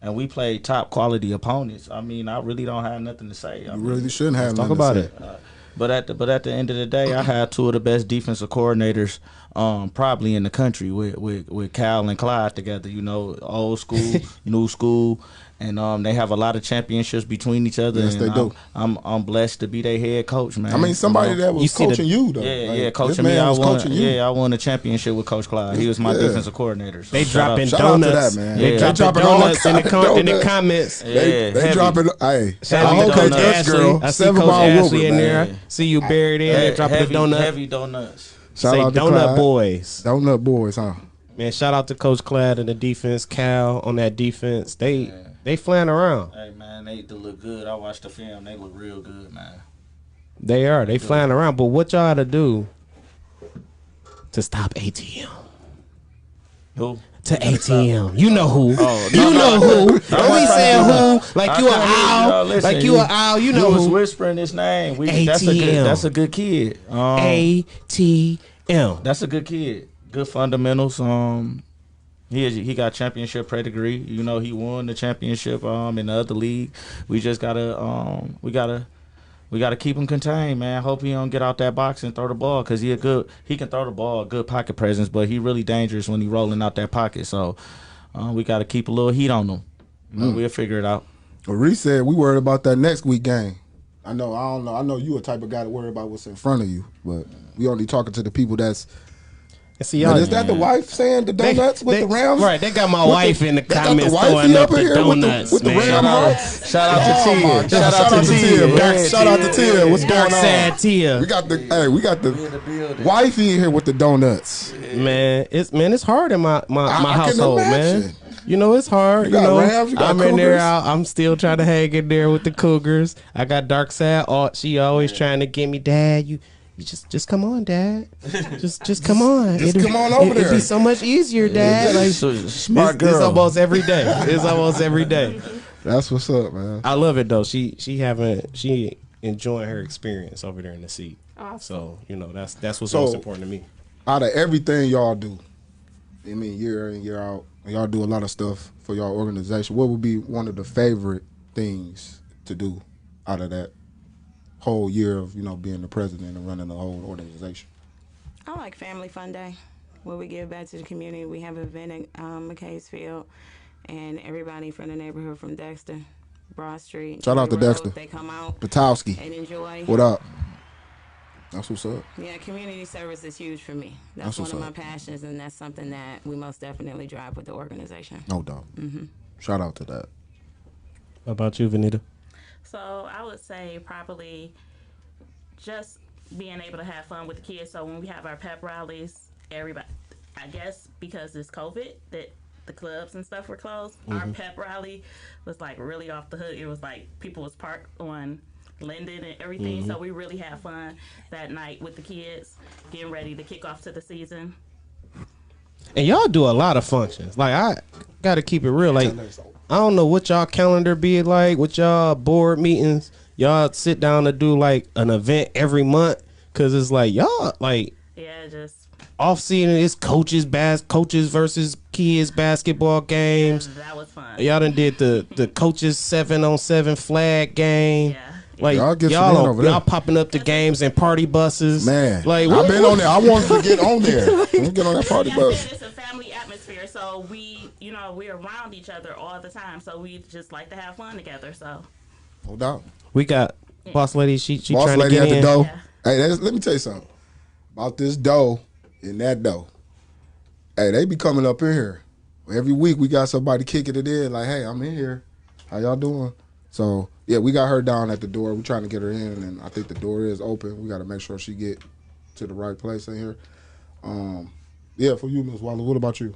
and we play top quality opponents, I mean, I really don't have nothing to say. You really shouldn't have nothing to say. Talk about it. But at the end of the day, I had two of the best defensive coordinators probably in the country with Cal and Clyde together. You know, old school, new school, and they have a lot of championships between each other. Yes, and they do. I'm blessed to be their head coach, man. I mean, somebody that was coaching you though. Yeah, coaching me. I won a championship with Coach Clyde. He was my defensive coordinator. So they dropping shout donuts. Out to that, man. They dropping donuts in the comments. They dropping. Hey, okay, Dutch girl. I see Coach Ashley in there. See you buried in there dropping the donut. Heavy donuts. Shout out to Donut Clyde. Boys. Donut Boys, huh? Man, shout out to Coach Clad and the defense. Cal on that defense. They flying around. Hey man, they look good. I watched the film. They look real good, man. They are. They flying around. But what y'all to do to stop ATM? Who? To ATM. You know who. Oh, you know who. Don't be saying who. Like you an owl. Listen, Like you an owl. You know who. who. Was whispering his name. ATM. That's a good kid. ATM. That's a good kid. Good fundamentals. He got championship pedigree. You know, he won the championship in the other league. We just gotta we gotta keep him contained, man. Hope he don't get out that box and throw the ball, because he can throw the ball, good pocket presence, but he really dangerous when he rolling out that pocket. So we gotta keep a little heat on him. We'll figure it out. Well, Reese said we worried about that next week game. I don't know. I know you a type of guy to worry about what's in front of you, but we only talking to the people that's. See, is that the wife saying the donuts with the Rams? Right, they got my wife in the comments throwing up the donuts, with the Ram hearts. Shout out to Tia. Shout out to Tia. Shout out to Tia. What's going on? Sad Tia. We got the wifey in here with the donuts. Man, it's hard in my household, man. You know, it's hard. You got Rams, you got I'm in there. Cougars. I'm still trying to hang in there with the Cougars. I got Dark Side. She always trying to get me, Dad. You just come on, Dad. Just come on. Come on over there. It'd be so much easier, Dad. Like, smart girl. It's almost every day. It's almost every day. That's what's up, man. I love it though. She enjoying her experience over there in the seat. Awesome. So that's what's most important to me. Out of everything y'all do, I mean, year in, year out, y'all do a lot of stuff for y'all organization. What would be one of the favorite things to do out of that whole year of being the president and running the whole organization? I like Family Fun Day, where we give back to the community. We have an event at McKay's Field, and everybody from the neighborhood, from Dexter, Broad Street. Shout out to Road, Dexter. They come out Patowski. and enjoy. What up? That's what's up. Yeah, community service is huge for me. That's one of my passions, and that's something that we most definitely drive with the organization. No doubt. Shout out to that. How about you, Venita? So I would say probably just being able to have fun with the kids. So when we have our pep rallies, everybody, I guess because it's COVID, that the clubs and stuff were closed, our pep rally was like really off the hook. It was like people was parked on Linden and everything. So we really had fun that night with the kids, getting ready to kick off to the season. And y'all do a lot of functions. Like, I gotta keep it real. Like, I don't know what y'all calendar be like, what y'all board meetings. Y'all sit down to do like an event every month, cause it's like y'all like just off season. It's coaches versus kids basketball games. That was fun. Y'all done did the coaches 7-on-7 flag game. Like Y'all get some in over there. y'all popping up to games and party buses. Man, like I've been on there. I wanted to get on there. Let me get on that party Like I bus. said, it's a family atmosphere, so we're around each other all the time, so we just like to have fun together. So No doubt. We got boss lady. She Boss trying lady to at get the in. dough. Yeah. Hey, let me tell you something about this dough and that dough. Hey, they be coming up in here every week. We got somebody kicking it in, like, hey, I'm in here. How y'all doing? So yeah, we got her down at the door. We're trying to get her in, and I think the door is open. We got to make sure she get to the right place in here. Yeah, for you, Ms. Wallace. What about you?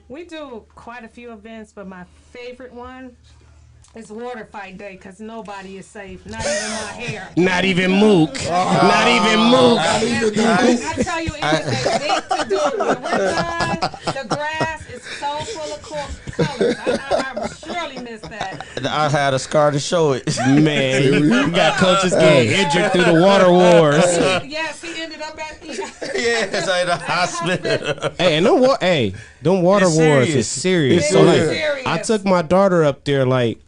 We do quite a few events, but my favorite one is Water Fight Day because nobody is safe, not even my hair. Not even Mook. Not even Mook. I tell you, it is a big to do. When we're done, the grass is so full of colors. I surely missed that. I had a scar to show it. Man, you got coaches getting injured through the water wars. Yes, he ended up at Yes, at the hospital. Hey, and them water It's wars serious. is serious. It's So like, serious. I took my daughter up there like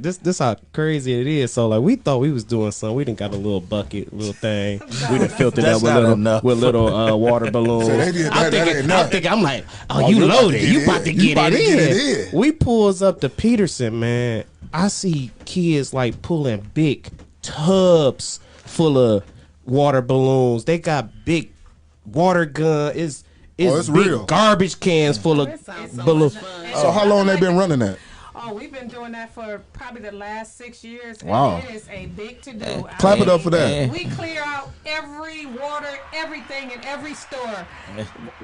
this how crazy it is. So like we thought we was doing something. We done got a little bucket, little thing. We done filled it That's up not enough. with little water balloons. So they did that, I'm like, Oh, you you about to loaded. get You it about in. to You get about to get it it in. in. We pulls up to Peterson, man. I see kids like pulling big tubs full of water balloons. They got big water gun. It's it's big real. garbage cans full of balloons. So how long they been running that? Oh, we've been doing that for probably the last 6 years. And Wow. it is a big to do. Clap it up for that. We clear out every water, everything in every store.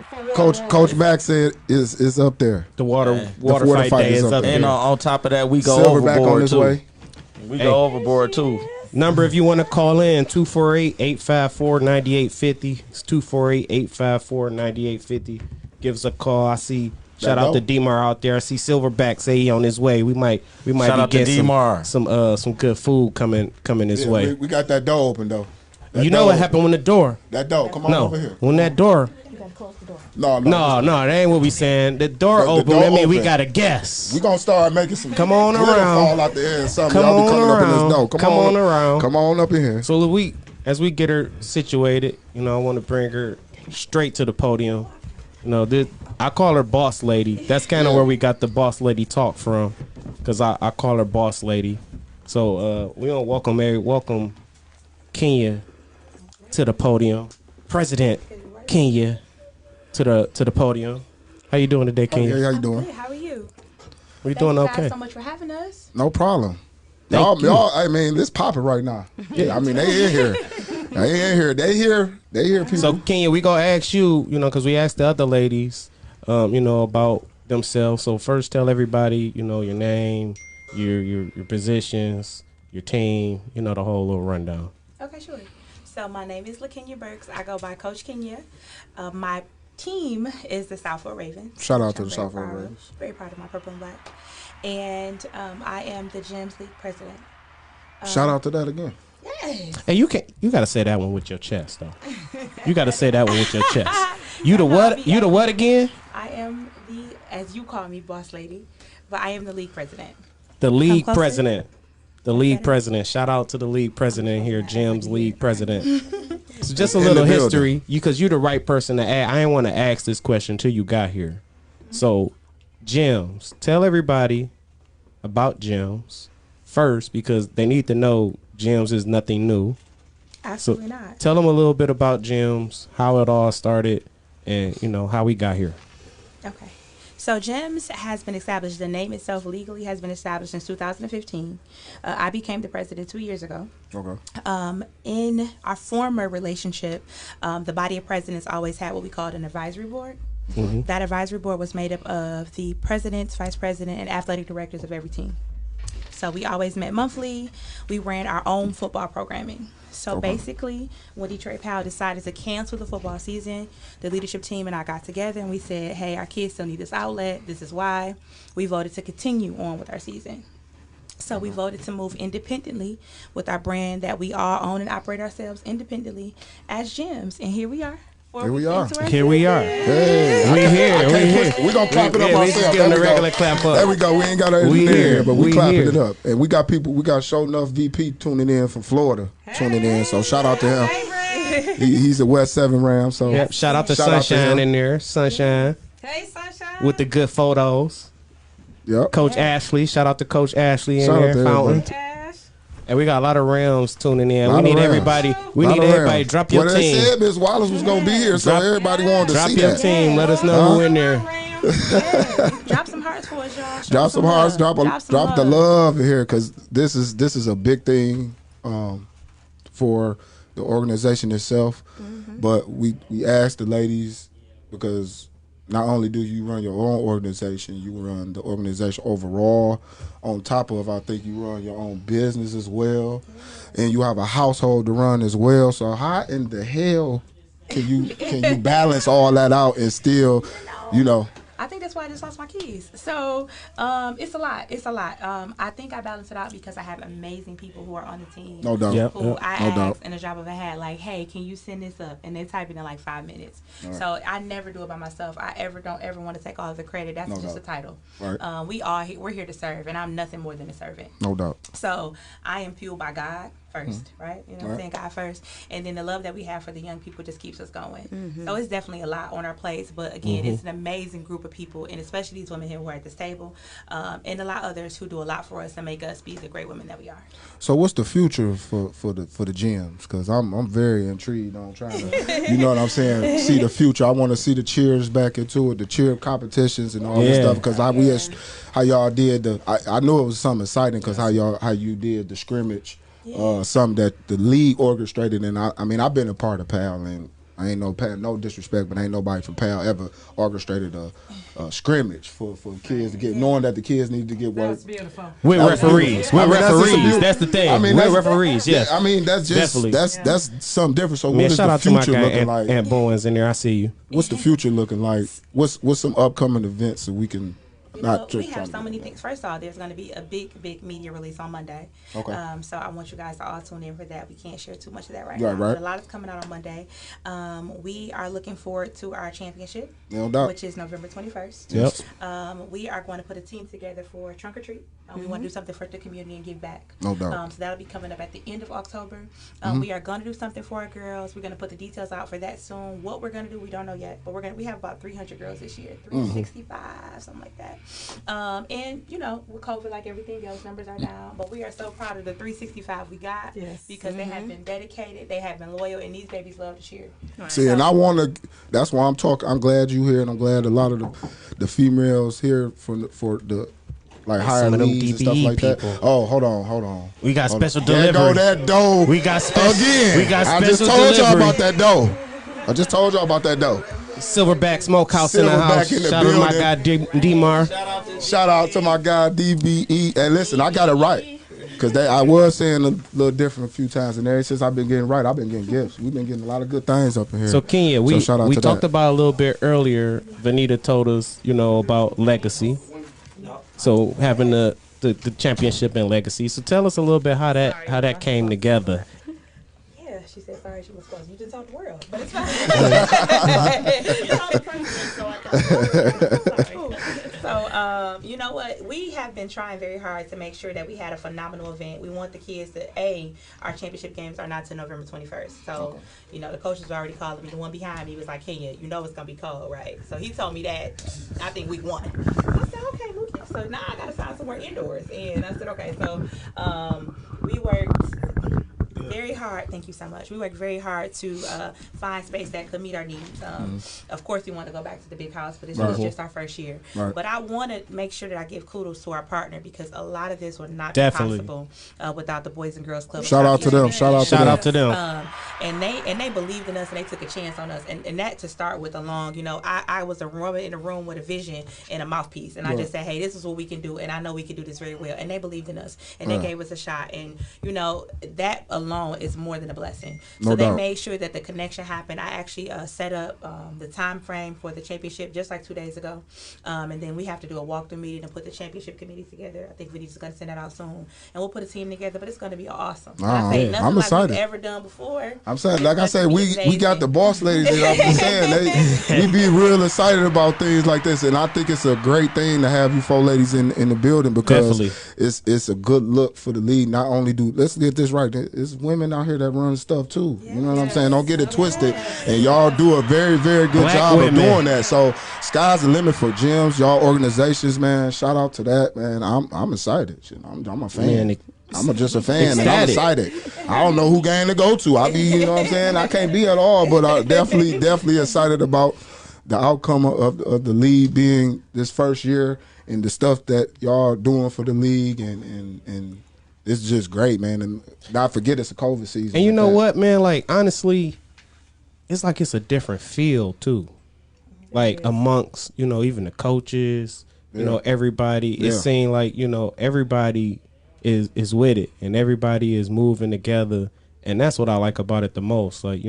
For water Coach wars. Mack said is up there. The water water fight fight day is is up up there. And there. on top of that, we go Silverback on overboard his too. way. We go overboard too. Number if you want to call in 248-854-9850. It's 248-854-9850. Give us a call. I see. Shout out to D-Mar out there. I see Silverback say he on his way. We might Shout be out to getting D-Mar. some good food coming his Yeah, way. we got that door open though. That You know door what open. happened when the door? That door, come on No, over here. when that door. No, No, that ain't what we saying. The door The open. door That mean we open. got a guest. We gonna start making some. Come on glitter around. Fall out the air and something. Come Y'all be on coming up in around. this door. Come on around. Come on up in here. So as we get her situated, I want to bring her straight to the podium. I call her boss lady. That's kind of where we got the boss lady talk from, because I call her boss lady. So we gonna welcome Kenya to the podium. President Kenya to the podium. How you doing today, Kenya? Hey, how you doing? Good. How are you? We Thank doing you okay. guys so much for having us. No problem. Thank you. Y'all, I mean, this popping right now. Yeah, I mean, they in here. They in here. They here people. So Kenya, we gonna ask you, because we asked the other ladies, about themselves. So first, tell everybody, your name, your positions, your team, the whole little rundown. Okay, sure. So my name is Lakenya Burks. I go by Coach Kenya. My team is the Southfield Ravens. Shout out which to I'm the very Southfield proud of. Ravens. Very proud of my purple and black. And I am the GMYS League president. Shout out to that again. Yes. Hey, you gotta say that one with your chest though. You gotta say that one with your chest. You the what? You the what again? I am the, as you call me, boss lady, but I am the league president. The league closer. president. The league president. Shout out to the league president here, Jim's league president. So just a In little the building. history, because you're the right person to ask. I didn't want to ask this question until you got here. So, Jims, tell everybody about Jims first, because they need to know Jims is nothing new. Absolutely not. Tell them a little bit about Jims, how it all started, and how we got here. Okay. So GEMS has been established. The name itself legally has been established since 2015. I became the president 2 years ago. Okay. In our former relationship, the body of presidents always had what we called an advisory board. Mm-hmm. That advisory board was made up of the presidents, vice president, and athletic directors of every team. So we always met monthly. We ran our own football programming. So basically, when Detroit Powell decided to cancel the football season, the leadership team and I got together and we said, hey, our kids still need this outlet. This is why. We voted to continue on with our season. So we voted to move independently with our brand that we all own and operate ourselves independently as gyms. And here we are, before Here we are. get into our Here we are. Hey, We here. we gonna clap it up We ourselves. just give There them we a go. regular clap up. There we go. We ain't got an We engineer here. here, but we We clapping here. it up. And we got people. We got Show Enough VP tuning in from Florida, tuning in. So shout out to him. He's a West 7 Ram. So Yep. Shout out to Shout out to Sunshine him. in there. Sunshine Hey, Sunshine. with the good photos. Yep. Coach Ashley. Shout out to Coach Ashley in Shout out there. to Fountain. everybody. Ash. And we got a lot of Rams tuning in. Lot We of need Rams. everybody. We Lot need of everybody. Rams. Drop your Well, they team. said Miss Wallace was gonna be here, so Drop- everybody wanted to Drop see your that. team. Let us know who in there. Drop some hearts for us, y'all. Show Drop some hearts, love. drop the love in here, because this is a big thing for the organization itself. But we asked the ladies, because not only do you run your own organization, you run the organization overall. On top of, I think you run your own business as well, and you have a household to run as well. So how in the hell can you balance all that out and still, you know? I think that's why I just lost my keys. So it's a lot. It's a lot. I think I balance it out because I have amazing people who are on the team. No doubt. Yep. Who I No doubt. asked in a job of a hat, like, hey, can you send this up? And they type it in like 5 minutes. So I never do it by myself. I don't ever want to take all of the credit. That's No just doubt. a title. Right. We're here to serve, and I'm nothing more than a servant. No doubt. So I am fueled by God first, right? You know what I'm saying? God first. And then the love that we have for the young people just keeps us going. So it's definitely a lot on our plates. But again, it's an amazing group of people, and especially these women here who are at this table, and a lot of others who do a lot for us and make us be the great women that we are. So what's the future for the gyms? Because I'm very intrigued on trying to, you know what I'm saying, see the future. I want to see the cheers back into it, the cheer competitions and all this Yeah. stuff. Because how y'all did I knew it was something exciting because how you did the scrimmage, something that the league orchestrated. And I mean I've been a part of PAL, and I ain't no disrespect, but ain't nobody from PAL ever orchestrated a scrimmage for kids to get, knowing that the kids need to get work. That's beautiful. We're That was referees. beautiful. We're I mean, that's just a referees. beautiful- That's the thing. I mean, We're that's- referees. Yes. I mean that's just Definitely. that's something different. So Man, what is shout the out to my future guy looking Aunt, like? Aunt Bowens in there. I see you. What's the future looking like? What's some upcoming events that we can You not know, just we try have to so many do? things. First off, there's going to be a big media release on Monday. Okay. So I want you guys to all tune in for that. We can't share too much of that right Right, now. right. But a lot is coming out on Monday. We are looking forward to our championship, No doubt. which is November 21st. Yep. We are going to put a team together for Trunk or Treat. We want to do something for the community and give back. No doubt. So that'll be coming up at the end of October. We are going to do something for our girls. We're going to put the details out for that soon. What we're going to do, we don't know yet. But we have about 300 girls this year, 365, something like that. And, you know, with COVID, like everything else, numbers are down. But we are so proud of the 365 we got because they have been dedicated, they have been loyal, and these babies love to cheer. See, and I want to. That's why I'm talking. I'm glad you here, and I'm glad a lot of the females here for the like higher Some of them leagues and stuff DBE like that. people. Oh, hold on. We got Hold on. special There go delivery. that dough. We got special. Again. We got I special just told y'all delivery. about that dough. I just told y'all about that dough. Silverback Smokehouse in the Silverback house. in the Shout out to my building. guy D-Mar. Shout out to my guy DBE. And listen, I got it right. Because I was saying a little different a few times, and ever since I've been getting right, I've been getting gifts. We've been getting a lot of good things up in here. So Kenya, we shout out to talked that. about a little bit earlier. Venita told us, you know, about legacy. So having the championship and legacy. So tell us a little bit how that came together. Yeah, she said sorry she was close. You just told the world, but it's fine. So, you know what? We have been trying very hard to make sure that we had a phenomenal event. We want the kids to, our championship games are not till November 21st. So, you know, the coaches were already calling me. The one behind me was like, Kenya, you know it's going to be cold, right? So he told me that, I think week 1. I said, okay, Lucas. So now I got to find somewhere indoors. And I said, okay. So we worked very hard. Thank you so much. We worked very hard to find space that could meet our needs. Of course, we want to go back to the big house, but this was just our first year. Right. But I want to make sure that I give kudos to our partner because a lot of this would not Definitely. be possible without the Boys and Girls Club. Shout out to them. Shout out to them. And they believed in us and they took a chance on us. And that to start with along, you know, I was a woman in a room with a vision and a mouthpiece. And I just said, hey, this is what we can do. And I know we can do this very well. And they believed in us. And they gave us a shot. And, you know, that alone alone is more than a blessing. No So they doubt. made sure that the connection happened. I actually set up the time frame for the championship just like 2 days ago, and then we have to do a walkthrough meeting and put the championship committee together. I think Venita's going to send that out soon, and we'll put a team together. But it's going to be awesome. I say nothing I'm like excited. we've ever done before. I'm saying, It's like I going said, to be we got amazing. the boss ladies. I'm just saying, we be real excited about things like this, and I think it's a great thing to have you four ladies in the building because Definitely. it's a good look for the league. Not only let's get this right, there's women out here that run stuff too. You know what I'm saying? Don't get it twisted. And y'all do a very, very good Black job women. of doing that. So sky's the limit for gyms, y'all organizations, man. Shout out to that, man. I'm excited. Shit, I'm a fan. Man, I'm just a fan, and I'm ecstatic. excited. I don't know who game to go to. I be, you know what I'm saying? I can't be at all, but I definitely excited about the outcome of the league being this first year and the stuff that y'all doing for the league, and it's just great, man. And not forget it's a COVID season. And you like know that. what, man? Like, honestly, it's like it's a different feel, too. Like, amongst, even the coaches, everybody. It Yeah. seemed like, everybody is with it. And everybody is moving together. And that's what I like about it the most. Like,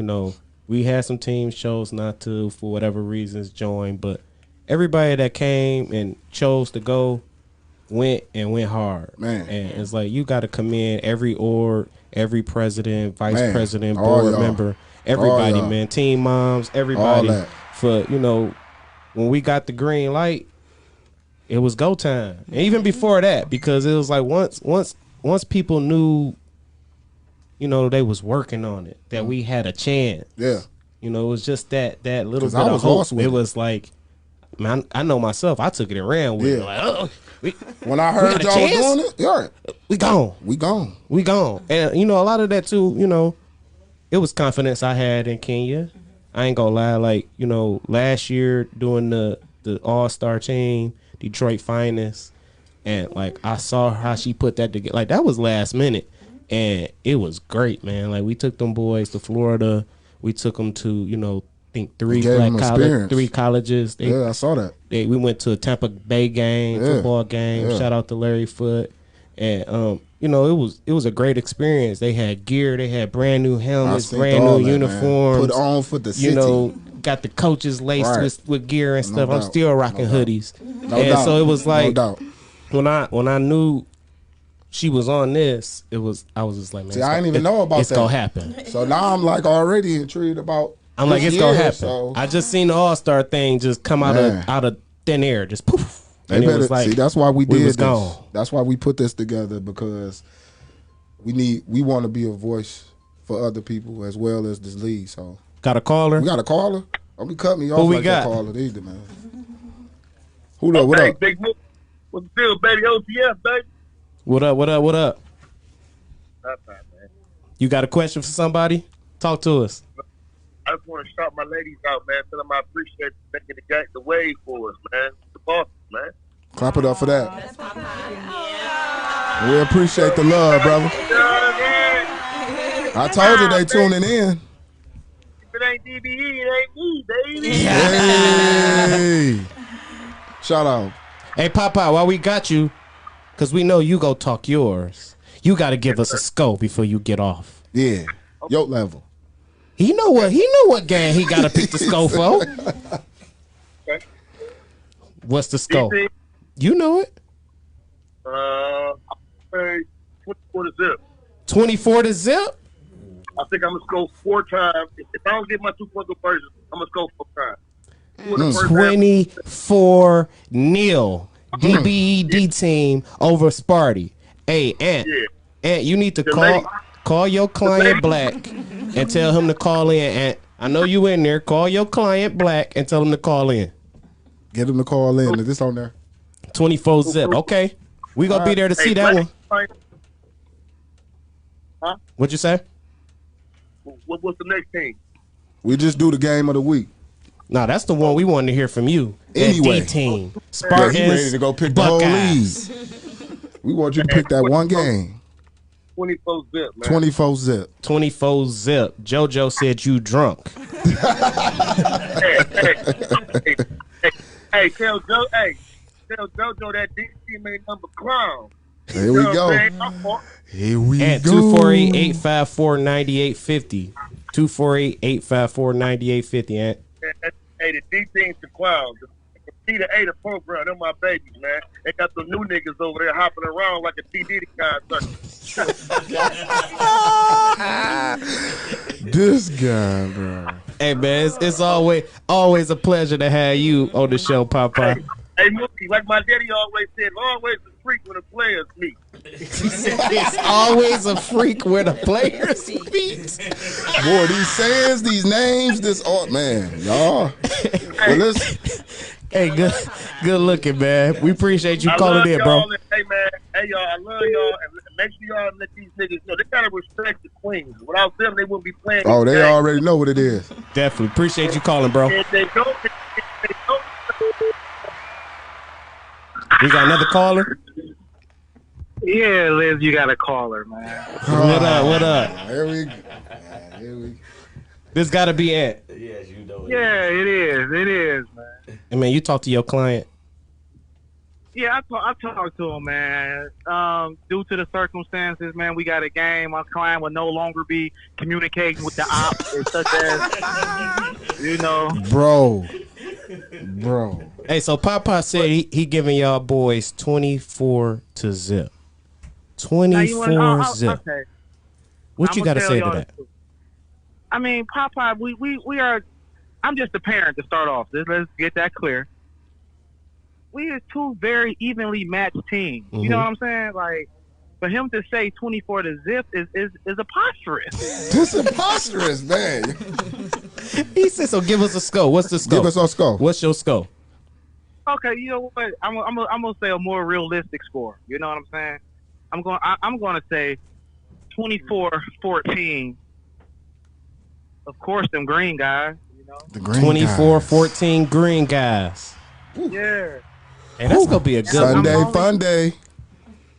we had some teams chose not to, for whatever reasons, join. But everybody that came and chose to go went hard. Man. And it's like you got to commend every every president, vice Man. president, All board y'all. member, everybody, All y'all. man, team moms, everybody, All that. for when we got the green light, it was go time. And even before that, because it was like once people knew, they was working on it, that we had a chance. Yeah. It was just that little 'Cause bit I of was hope. lost with It it. was like, man, I know myself. I took it and ran with it. Yeah. Like, oh, When I we heard got a y'all was chance? doing it, yeah, we gone. we gone. And a lot of that too, it was confidence I had in Kenya. I ain't gonna lie, like, last year doing the All-Star team, Detroit Finest, and like I saw how she put that together. Like that was last minute, and it was great, man. Like we took them boys to Florida. We took them to, I think gave them experience. three colleges. Yeah, I saw that. We went to a Tampa Bay game, Yeah. football game. Yeah. Shout out to Larry Foote, and it was a great experience. They had gear, they had brand new helmets, seen brand all new that, man. uniforms. Put on for the city. Got the coaches laced Right. with gear and No stuff. I'm doubt. still rocking No doubt. hoodies, No and doubt. so it was like no doubt. when I knew she was on this, I was just like, man, See, I didn't even know about it's that. gonna happen. So now I'm like already intrigued about. I'm like, this it's gonna year, happen. So I just seen the All-Star thing just come out Man. of thin air, just poof. they And it better was like, see. That's why we did was this. gone. That's why we put this together because we want to be a voice for other people as well as this league. So Got a caller? we got a caller. Don't be cutting me off we like got? that caller either, man. Who up? What Hey, up? Big Nick. What's the deal, baby? OTF, baby. What up? What up? What up? That's right, man. You got a question for somebody? Talk to us. I just want to shout my ladies out, man. Tell them I appreciate making the wave for us, man. The boss, man. Clap it up for that. We appreciate the love, brother. You know what I mean? I told you they tuning in. If it ain't DBE, it ain't me, baby. Hey, shout out. Hey, Papa, while we got you, because we know you go talk yours, you got to give us a scope before you get off. Yeah, yoke level. He know what game he got to pick the scope for. Okay. What's the scope? DC, You know it. hey, 24 to zip. 24 to zip. I think I'm going to score 4 times. If I don't get my 2-point conversion, I'm going to score 4 times. 24-0. DBED team over Sparty. Hey, Ant. Yeah. Ant, you need to The call lady. call your client Black and tell him to call in. Ant, I know you in there. Call your client Black and tell him to call in. Get them to call in. Is this on there? 24 zip. Okay. We gonna be there to see that one. Huh? What'd you say? What's the next team? We just do the game of the week. No, that's the one we wanted to hear from you. That Anyway. D team. Yeah, Spartans. he ready to go pick the whole Buckeyes. league. We want you to pick that one game. 24 zip, man. 24 zip. 24 zip. JoJo said you drunk. Hey, tell JoJo that DC made number clown. Here we go. Here we At go. 248-854-9850. 248-854-9850, Ant. Hey, the D team's the clowns. The T-8 program, they're my babies, man. They got some new niggas over there hopping around like a TD concert. This guy, bro. Hey, man, it's always a pleasure to have you on the show, Papa. Hey, Mookie, like my daddy always said, always a freak when the players meet. It's always a freak when the players meet. Boy, these sayings, these names, this man, y'all. Well, listen. Hey, good looking, man. We appreciate you calling in, bro. Hey, man. Hey, y'all, I love y'all. And make sure y'all let these niggas know. They got to respect the queens. Without them, they wouldn't be playing. Oh, they already know what it is. Definitely. Appreciate you calling, bro. If they don't. We got another caller? Yeah, Liz, you got a caller, man. What up? Here we go. This got to be Ant. Yes, you know. Yeah, it is, man. And, man, you talk to your client. Yeah, I talked to him, man. Due to the circumstances, man, we got a game. My client will no longer be communicating with the ops, such as, you know. Bro. Hey, so Papa said he giving y'all boys 24 to zip. 24 zip. Okay. What you got to say to that? I mean, Papa, we are. I'm just a parent to start off. Let's get that clear. We are two very evenly matched teams. Mm-hmm. You know what I'm saying? Like, for him to say 24 to zip is preposterous. This is preposterous, man. He said, so give us a score. What's the score? Give us our score. What's your score? Okay, you know what? I'm gonna say a more realistic score. You know what I'm saying? I'm gonna say 24-14. Of course, them green guys. You know, The green 24-14 green guys. yeah. And that's gonna be a good Sunday one. fun day.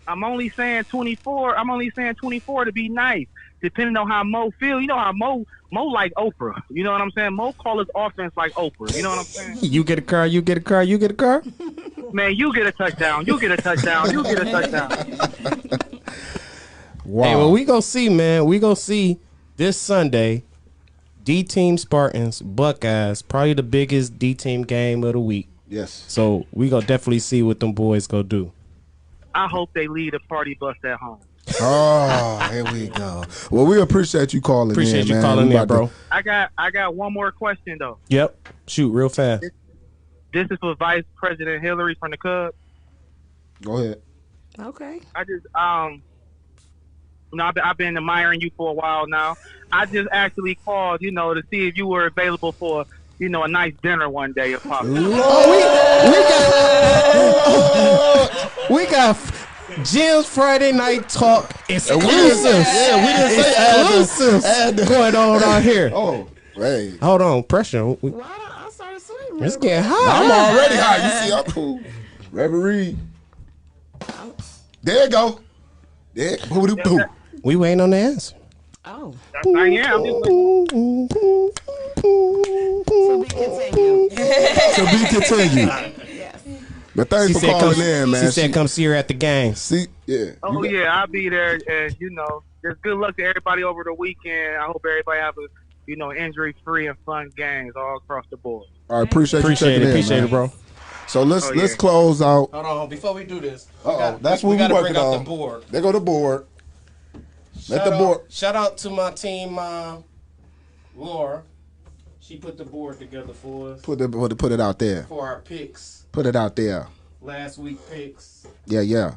I'm only saying 24. I'm only saying 24 to be nice, depending on how Mo feel. You know how Mo like Oprah. You know what I'm saying? Mo call his offense like Oprah. You know what I'm saying? You get a car. You get a car. You get a car. Man, you get a touchdown. You get a touchdown. You get a touchdown. Wow. Hey, well, we gonna see, man. We gonna see this Sunday. D-Team Spartans, Buckeyes, probably the biggest D-Team game of the week. Yes. So we gonna definitely see what them boys gonna do. I hope they lead a party bus at home. Oh, here we go. Well, we appreciate you calling Appreciate in, you man. calling We in, about bro. to- I got one more question though. Yep. Shoot, real fast. This is for Vice President Hillaurie from the Cubs. Go ahead. Okay. I just I've been admiring you for a while now. I just actually called, to see if you were available for, a nice dinner one day if possible. We got Jim's Friday Night Talk exclusives. Yeah, we didn't say exclusives going on out here. Oh, hey. Hold on, pressure. Well, I started sweating. It's getting I'm hot. already hot. You see, I'm cool. Reverie. There you go. There. Boo-doo-boo. We waiting on the answer. Oh. I am. To be continued. To be continued. Yes. But thanks for calling in, man. She said come see her at the game. See, yeah. Oh, yeah, I'll be there. And, just good luck to everybody over the weekend. I hope everybody have a, injury-free and fun games all across the board. All right, appreciate you checking in, Appreciate man. it, bro. So let's close out. Hold on, before we do this, That's what we gotta working bring out on. the board. There go the board. Let the board. Shout out to my team, Laura. She put the board together for us Put it out there. for our picks. Put it out there. Last week picks. Yeah.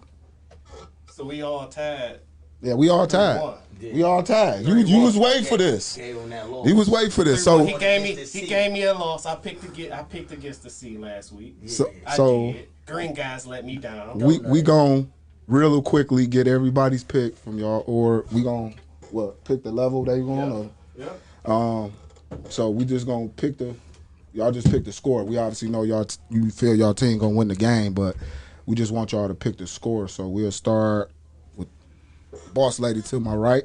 So we all tied. Yeah, we all tied. We all tied. You was waiting for this. You was waiting for this. So He gave me a loss. I picked against the C last week. so I so did. Green guys let me down. we gon' real quickly get everybody's pick from y'all, or we gon' pick the level they want. Yeah. So we just gonna pick y'all just pick the score. We obviously know you feel y'all team gonna win the game, but we just want y'all to pick the score. So we'll start with Boss Lady to my right.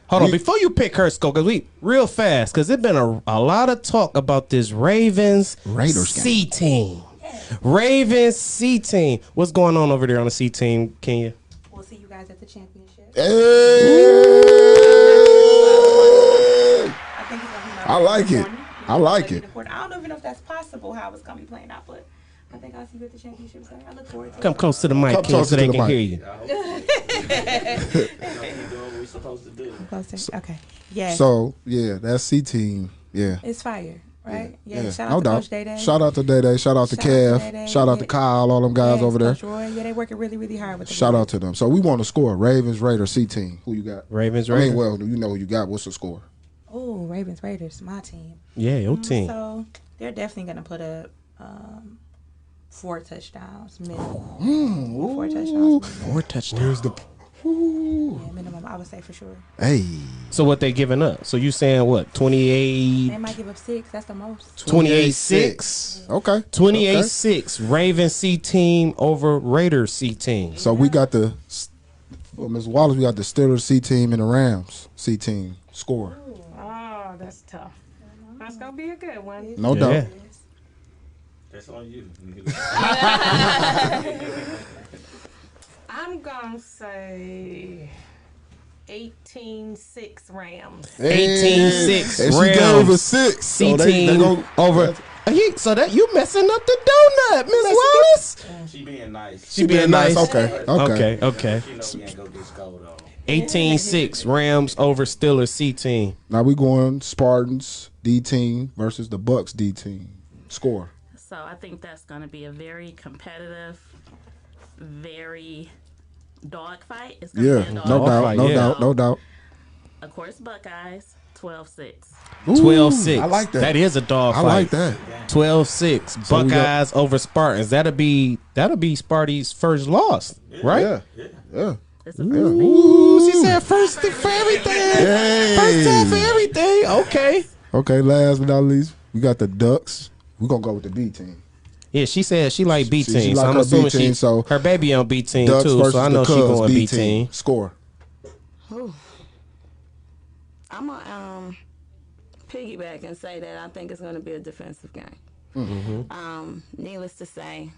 Hold on, before you pick her score, because real fast, because there's been a lot of talk about this Raiders C team. Ravens C team. What's going on over there on the C team, Kenya? Well, Buckeyes at the championship. Hey! I think it's gonna be my I like it. corner. I like it. I don't even know if that's possible how it's gonna be playing out, but I think I'll see you at the championship. So I look forward to it. Come close to the mic, Come King, closer so they to the can mic. hear you. Closer. Okay. Yeah. So yeah, that C team. Yeah. It's fire, right? Yeah. Yeah. Shout No out to doubt. Coach Day. Shout out to Day Day. Shout out to Shout out to Kev. Day Day. Shout out to Yeah. Kyle. All them guys Yes, over there. Coach Roy. Yeah, they working really, really hard with the Shout boys. out to them. So we want to score. Ravens, Raiders, C team. Who you got? Ravens, I Raiders. mean, well, you know who you got. What's the score? Oh, Ravens, Raiders, my team. Yeah, your team. So they're definitely gonna put up 4 touchdowns minimum. 4 touchdowns. Minimum. 4 touchdowns. Yeah, minimum. I would say for sure. Hey. So what they giving up? So you saying what? 28, They might give up 6. That's the most. 28-6. Okay. 28-6. Ravens C team over Raiders C team. So we got the, well, Ms. Wallace, we got the Steelers C team and the Rams C team score. Oh, that's tough. That's gonna be a good one. No Yeah. doubt. That's on you. I'm gonna say 18-6 Rams. 18-6 And she Rams. gave a 6. C So they team go over. So that you messing up the donut, Miss Wallace. She being nice. She being nice. Okay. Okay. She know we ain't gonna get scolded on. 18-6 Rams over Steelers C team. Now we going Spartans D team versus the Bucks D team. Score. So I think that's going to be a very competitive, very dog fight. It's going to Yeah. be a dog No Dog doubt. fight, No yeah. doubt. No doubt. Of course, Buckeyes, 12-6. 12-6. I like that. That is a dog I fight. like that. 12-6 So we got- Buckeyes over Spartans. That'll be Sparty's first loss, right? Yeah. Yeah. It's a Ooh, she said first thing for everything. Hey. First time for everything. Okay. Okay, last but not least, we got the Ducks. We're going to go with the B team. Yeah, she said she like B She team. So like I'm her assuming B team, she so her baby on B team Ducks too. versus So I the know she Cubs going B team. Score. I'm gonna piggyback and say that I think it's gonna be a defensive game. Mm-hmm. Needless to say,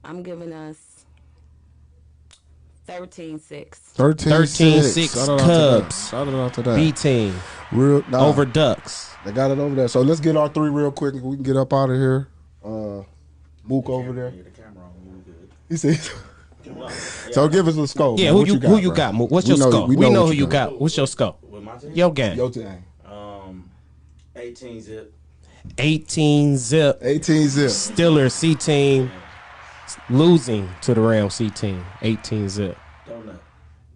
I'm giving us 13-6. 13-6 Cubs. Shout out to that. B team Real, nah, over Ducks. They got it over there. So let's get our 3 real quick. We can get up out of here. Mook over there. The camera on you good. He said. So give us a scope. Yeah, man. who What you bro? got? Mo? What's We your know- score? we We know know what who you you got. got. What's your score? With my team? Your game. Yo, team. 18 zip. 18 zip. 18 zip. Steelers C team losing to the Rams C team. 18 zip.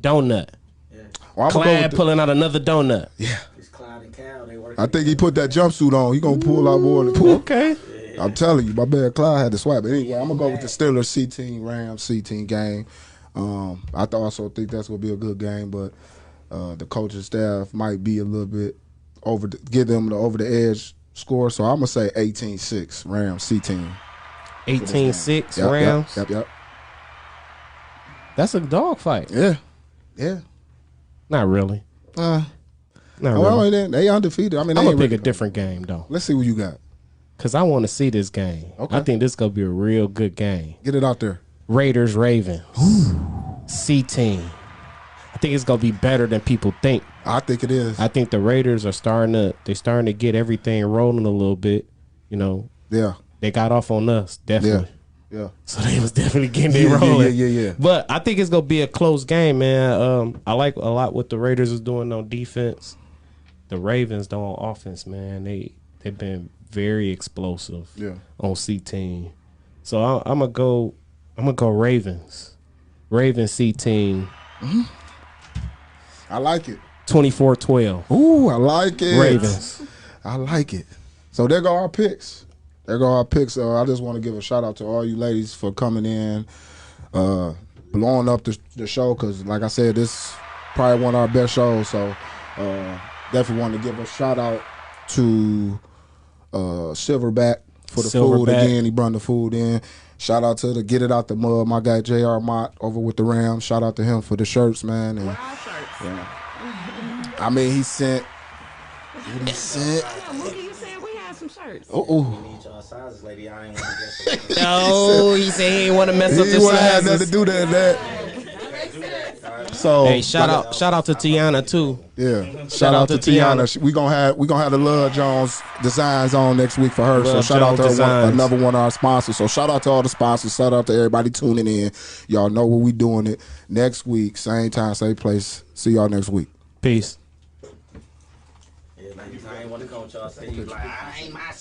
Donut. Well, I'ma go Clyde with the- pulling out another donut. It's Clyde and Cal. They work. I think he put that jumpsuit on. He gonna pull out more than pull. Okay. I'm telling you, my man Clyde had the swag. But anyway, I'm gonna go with the Steelers C team, Rams C team game. I also think that's gonna be a good game, but the coaching staff might be a little bit give them the over the edge score. So I'm gonna say 18-6 Rams C team. 18-6 Yep, Rams. Yep. That's a dog fight. Yeah. Not really. Not Well, really. then they undefeated. I mean, I'm they gonna ain't pick a different game though, Let's see what you got. cause I want to see this game. Okay. I think this gonna be a real good game. Get it out there. Raiders Ravens. C team. I think it's gonna be better than people think. I think it is. I think the Raiders are starting to get everything rolling a little bit. You know, Yeah. they got off on us definitely. Yeah. So they was definitely getting it Yeah, rolling. yeah. But I think it's gonna be a close game, man. I like a lot what the Raiders is doing on defense. The Ravens though on offense, man, they've been very explosive. Yeah. On C team. So I'm gonna go Ravens. Ravens C team. I like it. 24-12. Ooh, I like it. Ravens. I like it. So there go our picks. I just want to give a shout out to all you ladies for coming in, blowing up the show, because like I said, this is probably one of our best shows. So definitely want to give a shout out to Silverback for the food Silverback. again. He brought the food in. Shout out to the Get It Out the Mud, my guy JR Mott over with the Rams. Shout out to him for the shirts, man. And, I mean, he sent. What he sent? You said we had some shirts. Oh. Need y'all sizes, lady. I ain't want to guess. No, he said he didn't want to mess up He the would have had sizes. nothing to do that. So Hey, shout out to Tiana too. Yeah, shout out to Tiana. We gonna have the Love Jones designs on next week for her. So Love shout out to Jones her, Designs. another one of our sponsors. So shout out to all the sponsors. Shout out to everybody tuning in. Y'all know what we doing it next week, same time, same place. See y'all next week. Peace. I ain't want to come with y'all. Say you like I ain't my